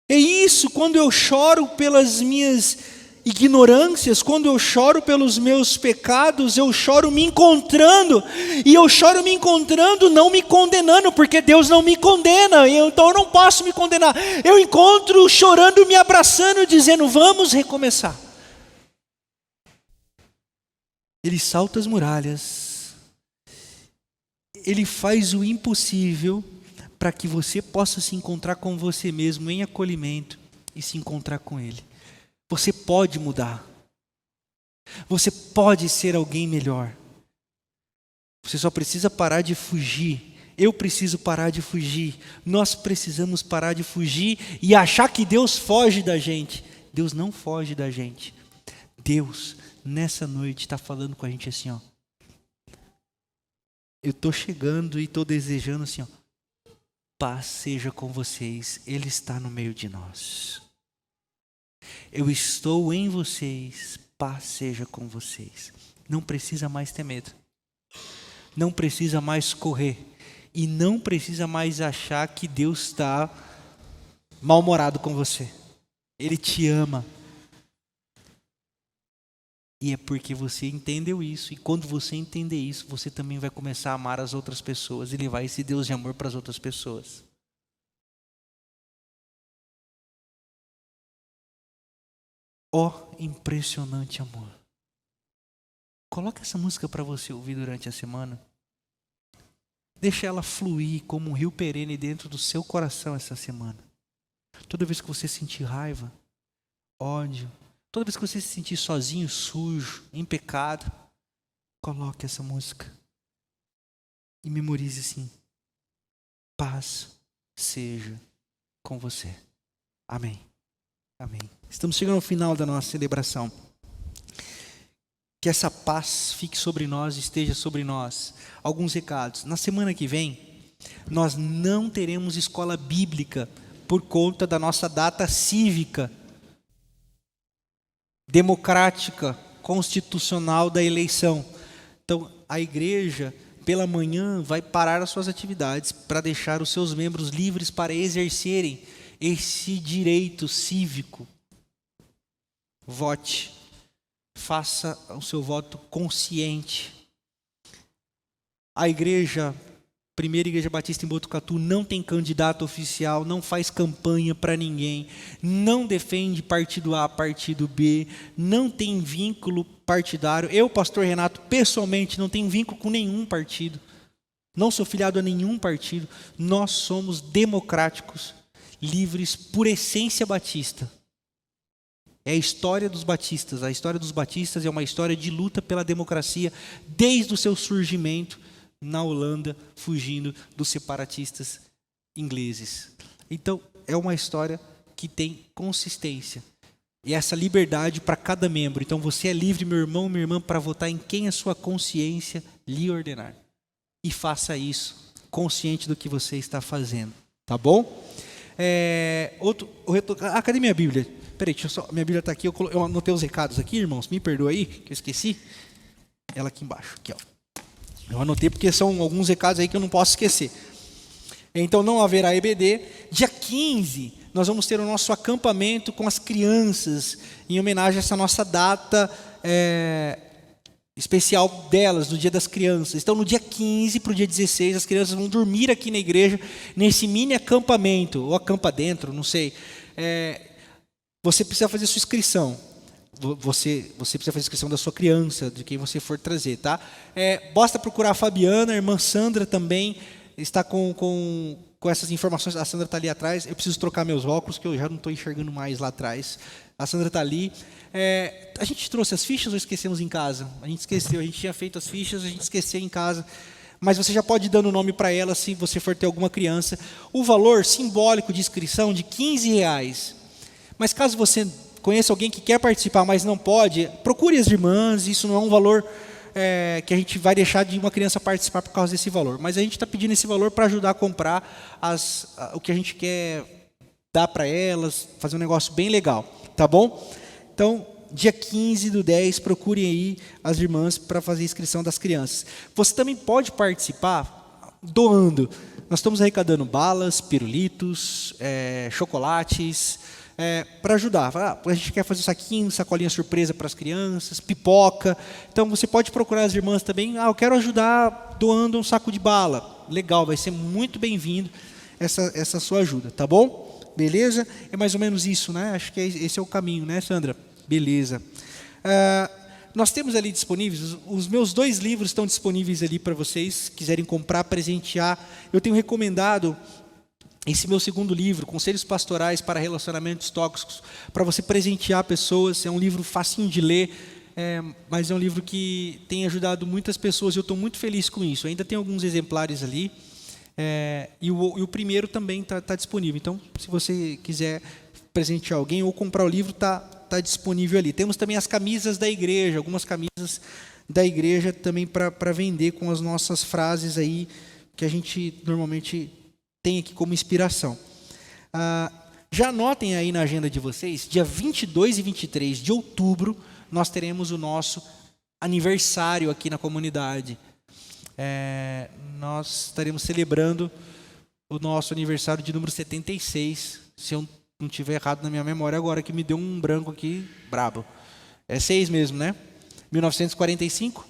É isso, quando eu choro pelas minhas ignorâncias, quando eu choro pelos meus pecados, eu choro me encontrando, e eu choro me encontrando, não me condenando, porque Deus não me condena, então eu não posso me condenar. Eu encontro chorando, me abraçando, dizendo: vamos recomeçar. Ele salta as muralhas, ele faz o impossível para que você possa se encontrar com você mesmo em acolhimento e se encontrar com Ele. Você pode mudar. Você pode ser alguém melhor. Você só precisa parar de fugir. Eu preciso parar de fugir. Nós precisamos parar de fugir e achar que Deus foge da gente. Deus não foge da gente. Deus, nessa noite, está falando com a gente assim, ó. Eu estou chegando e estou desejando assim, ó. Paz seja com vocês, Ele está no meio de nós. Eu estou em vocês, paz seja com vocês. Não precisa mais ter medo. Não precisa mais correr. E não precisa mais achar que Deus está mal-humorado com você. Ele te ama. E é porque você entendeu isso. E quando você entender isso, você também vai começar a amar as outras pessoas e levar esse Deus de amor para as outras pessoas. Ó, impressionante amor. Coloca essa música para você ouvir durante a semana. Deixa ela fluir como um rio perene dentro do seu coração essa semana. Toda vez que você sentir raiva, ódio, toda vez que você se sentir sozinho, sujo, em pecado, coloque essa música e memorize assim: paz seja com você. Amém. Amém. Estamos chegando ao final da nossa celebração. Que essa paz fique sobre nós, esteja sobre nós. Alguns recados. Na semana que vem, nós não teremos escola bíblica por conta da nossa data cívica, democrática, constitucional da eleição. Então, a igreja, pela manhã, vai parar as suas atividades para deixar os seus membros livres para exercerem esse direito cívico. Vote. Faça o seu voto consciente. A igreja, Primeira Igreja Batista em Botucatu, não tem candidato oficial, não faz campanha para ninguém, não defende partido A, partido B, não tem vínculo partidário. Eu, pastor Renato, pessoalmente não tenho vínculo com nenhum partido, não sou filiado a nenhum partido. Nós somos democráticos, livres por essência batista. É a história dos batistas. A história dos batistas é uma história de luta pela democracia desde o seu surgimento na Holanda, fugindo dos separatistas ingleses. Então, é uma história que tem consistência. E essa liberdade para cada membro. Então, você é livre, meu irmão, minha irmã, para votar em quem a sua consciência lhe ordenar. E faça isso, consciente do que você está fazendo. Tá bom? Cadê minha Bíblia? Peraí, minha Bíblia está aqui, eu anotei os recados aqui, irmãos, me perdoa aí, que eu esqueci. Ela aqui embaixo, aqui, ó. Eu anotei porque são alguns recados aí que eu não posso esquecer. Então não haverá EBD. Dia 15, nós vamos ter o nosso acampamento com as crianças, em homenagem a essa nossa data especial delas, do Dia das Crianças. Então no dia 15 para o dia 16, as crianças vão dormir aqui na igreja, nesse mini acampamento, ou acampa dentro, não sei. Você precisa fazer sua inscrição. Você precisa fazer a inscrição da sua criança, de quem você for trazer, tá? Basta procurar a Fabiana, a irmã Sandra também está com essas informações. A Sandra está ali atrás. Eu preciso trocar meus óculos, que eu já não estou enxergando mais lá atrás. A Sandra está ali. A gente trouxe as fichas ou esquecemos em casa? A gente esqueceu, a gente tinha feito as fichas, a gente esqueceu em casa. Mas você já pode ir dando o nome para ela se você for ter alguma criança. O valor simbólico de inscrição de R$15. Mas caso você conheça alguém que quer participar, mas não pode, procure as irmãs. Isso não é um valor que a gente vai deixar de uma criança participar por causa desse valor. Mas a gente está pedindo esse valor para ajudar a comprar o que a gente quer dar para elas, fazer um negócio bem legal, tá bom? Então, dia 15/10, procurem aí as irmãs para fazer a inscrição das crianças. Você também pode participar doando. Nós estamos arrecadando balas, pirulitos, chocolates, para ajudar. A gente quer fazer saquinho, sacolinha surpresa para as crianças, pipoca. Então você pode procurar as irmãs também. Eu quero ajudar doando um saco de bala. Legal, vai ser muito bem-vindo essa sua ajuda, tá bom? Beleza? É mais ou menos isso, né? Acho que esse é o caminho, né, Sandra? Beleza. Nós temos ali disponíveis, os meus 2 livros estão disponíveis ali para vocês, se quiserem comprar, presentear. Eu tenho recomendado esse meu segundo livro, Conselhos Pastorais para Relacionamentos Tóxicos, para você presentear pessoas. É um livro facinho de ler, mas é um livro que tem ajudado muitas pessoas e eu estou muito feliz com isso. Ainda tem alguns exemplares ali, e o primeiro também está disponível. Então, se você quiser presentear alguém ou comprar o livro, está disponível ali. Temos também as camisas da igreja, algumas camisas da igreja também para vender com as nossas frases aí, que a gente normalmente tem aqui como inspiração. Já anotem aí na agenda de vocês, dia 22 e 23 de outubro, nós teremos o nosso aniversário aqui na comunidade. Nós estaremos celebrando o nosso aniversário de número 76, se eu não estiver errado na minha memória agora, que me deu um branco aqui, brabo. É 6 mesmo, né? 1945?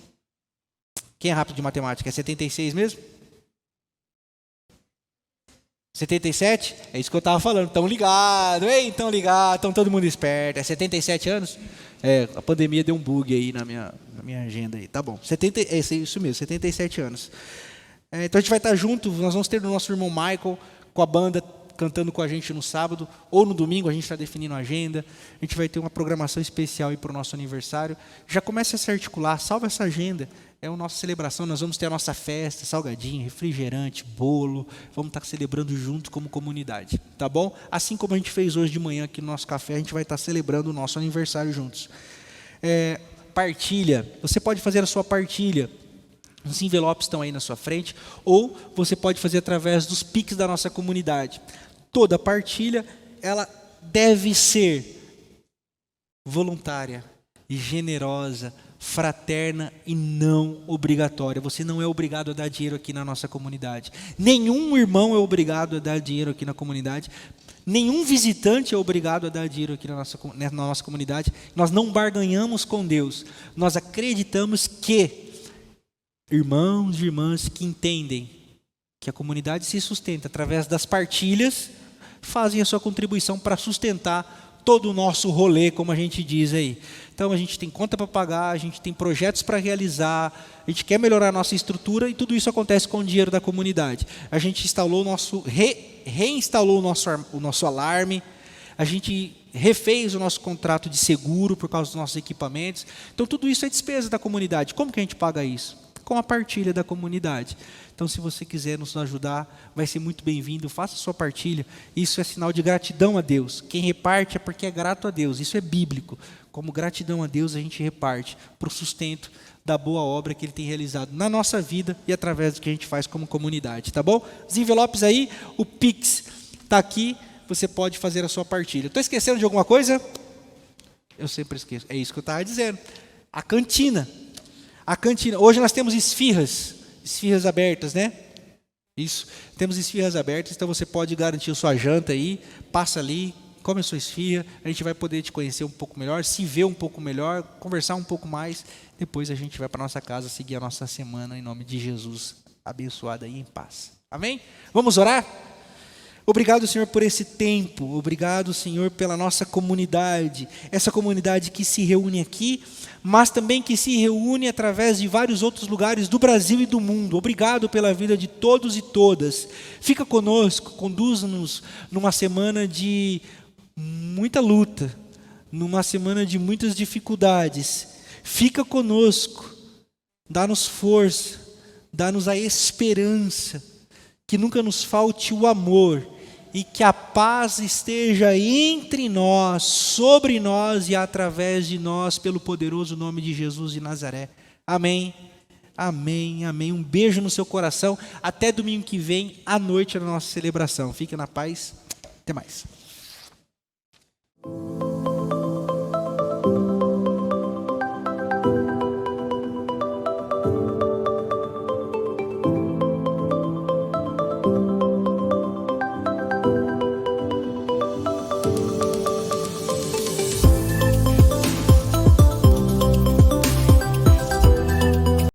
Quem é rápido de matemática? É 76 mesmo? 77? É isso que eu estava falando. Estão ligados, estão ligados, estão todo mundo esperto. É 77 anos? A pandemia deu um bug aí na minha agenda. Aí. Tá bom, é isso mesmo, 77 anos. Então a gente vai estar junto, nós vamos ter o nosso irmão Michael com a banda cantando com a gente no sábado ou no domingo, a gente está definindo a agenda. A gente vai ter uma programação especial para o nosso aniversário. Já comece a se articular, salva essa agenda. É a nossa celebração, nós vamos ter a nossa festa, salgadinho, refrigerante, bolo. Vamos estar celebrando junto como comunidade, tá bom? Assim como a gente fez hoje de manhã aqui no nosso café, a gente vai estar celebrando o nosso aniversário juntos. Partilha, você pode fazer a sua partilha. Os envelopes estão aí na sua frente, ou você pode fazer através dos Pix da nossa comunidade. Toda partilha, ela deve ser voluntária e generosa, fraterna e não obrigatória. Você não é obrigado a dar dinheiro aqui na nossa comunidade. Nenhum irmão é obrigado a dar dinheiro aqui na comunidade. Nenhum visitante é obrigado a dar dinheiro aqui na nossa comunidade. Nós não barganhamos com Deus. Nós acreditamos que irmãos e irmãs que entendem que a comunidade se sustenta através das partilhas, fazem a sua contribuição para sustentar todo o nosso rolê, como a gente diz aí. Então a gente tem conta para pagar, a gente tem projetos para realizar, a gente quer melhorar a nossa estrutura e tudo isso acontece com o dinheiro da comunidade. A gente instalou reinstalou o nosso alarme, a gente refez o nosso contrato de seguro por causa dos nossos equipamentos. Então tudo isso é despesa da comunidade. Como que a gente paga isso? Com a partilha da comunidade. Então, se você quiser nos ajudar, vai ser muito bem-vindo. Faça sua partilha. Isso é sinal de gratidão a Deus. Quem reparte é porque é grato a Deus. Isso é bíblico. Como gratidão a Deus, a gente reparte para o sustento da boa obra que Ele tem realizado na nossa vida e através do que a gente faz como comunidade. Tá bom? Os envelopes aí, o Pix está aqui. você pode fazer a sua partilha. Estou esquecendo de alguma coisa? Eu sempre esqueço. É isso que eu estava dizendo. A cantina. A cantina. Hoje nós temos esfirras abertas, né? Isso. Temos esfirras abertas, então você pode garantir a sua janta aí, passa ali, come a sua esfirra, a gente vai poder te conhecer um pouco melhor, se ver um pouco melhor, conversar um pouco mais. Depois a gente vai para nossa casa seguir a nossa semana em nome de Jesus, abençoada e em paz. Amém? Vamos orar? Obrigado, Senhor, por esse tempo. Obrigado, Senhor, pela nossa comunidade. Essa comunidade que se reúne aqui, mas também que se reúne através de vários outros lugares do Brasil e do mundo. Obrigado pela vida de todos e todas. Fica conosco, conduza-nos numa semana de muita luta, numa semana de muitas dificuldades. Fica conosco, dá-nos força, dá-nos a esperança, que nunca nos falte o amor e que a paz esteja entre nós, sobre nós e através de nós, pelo poderoso nome de Jesus de Nazaré. Amém, amém, amém. Um beijo no seu coração. Até domingo que vem, à noite, na nossa celebração. Fique na paz. Até mais.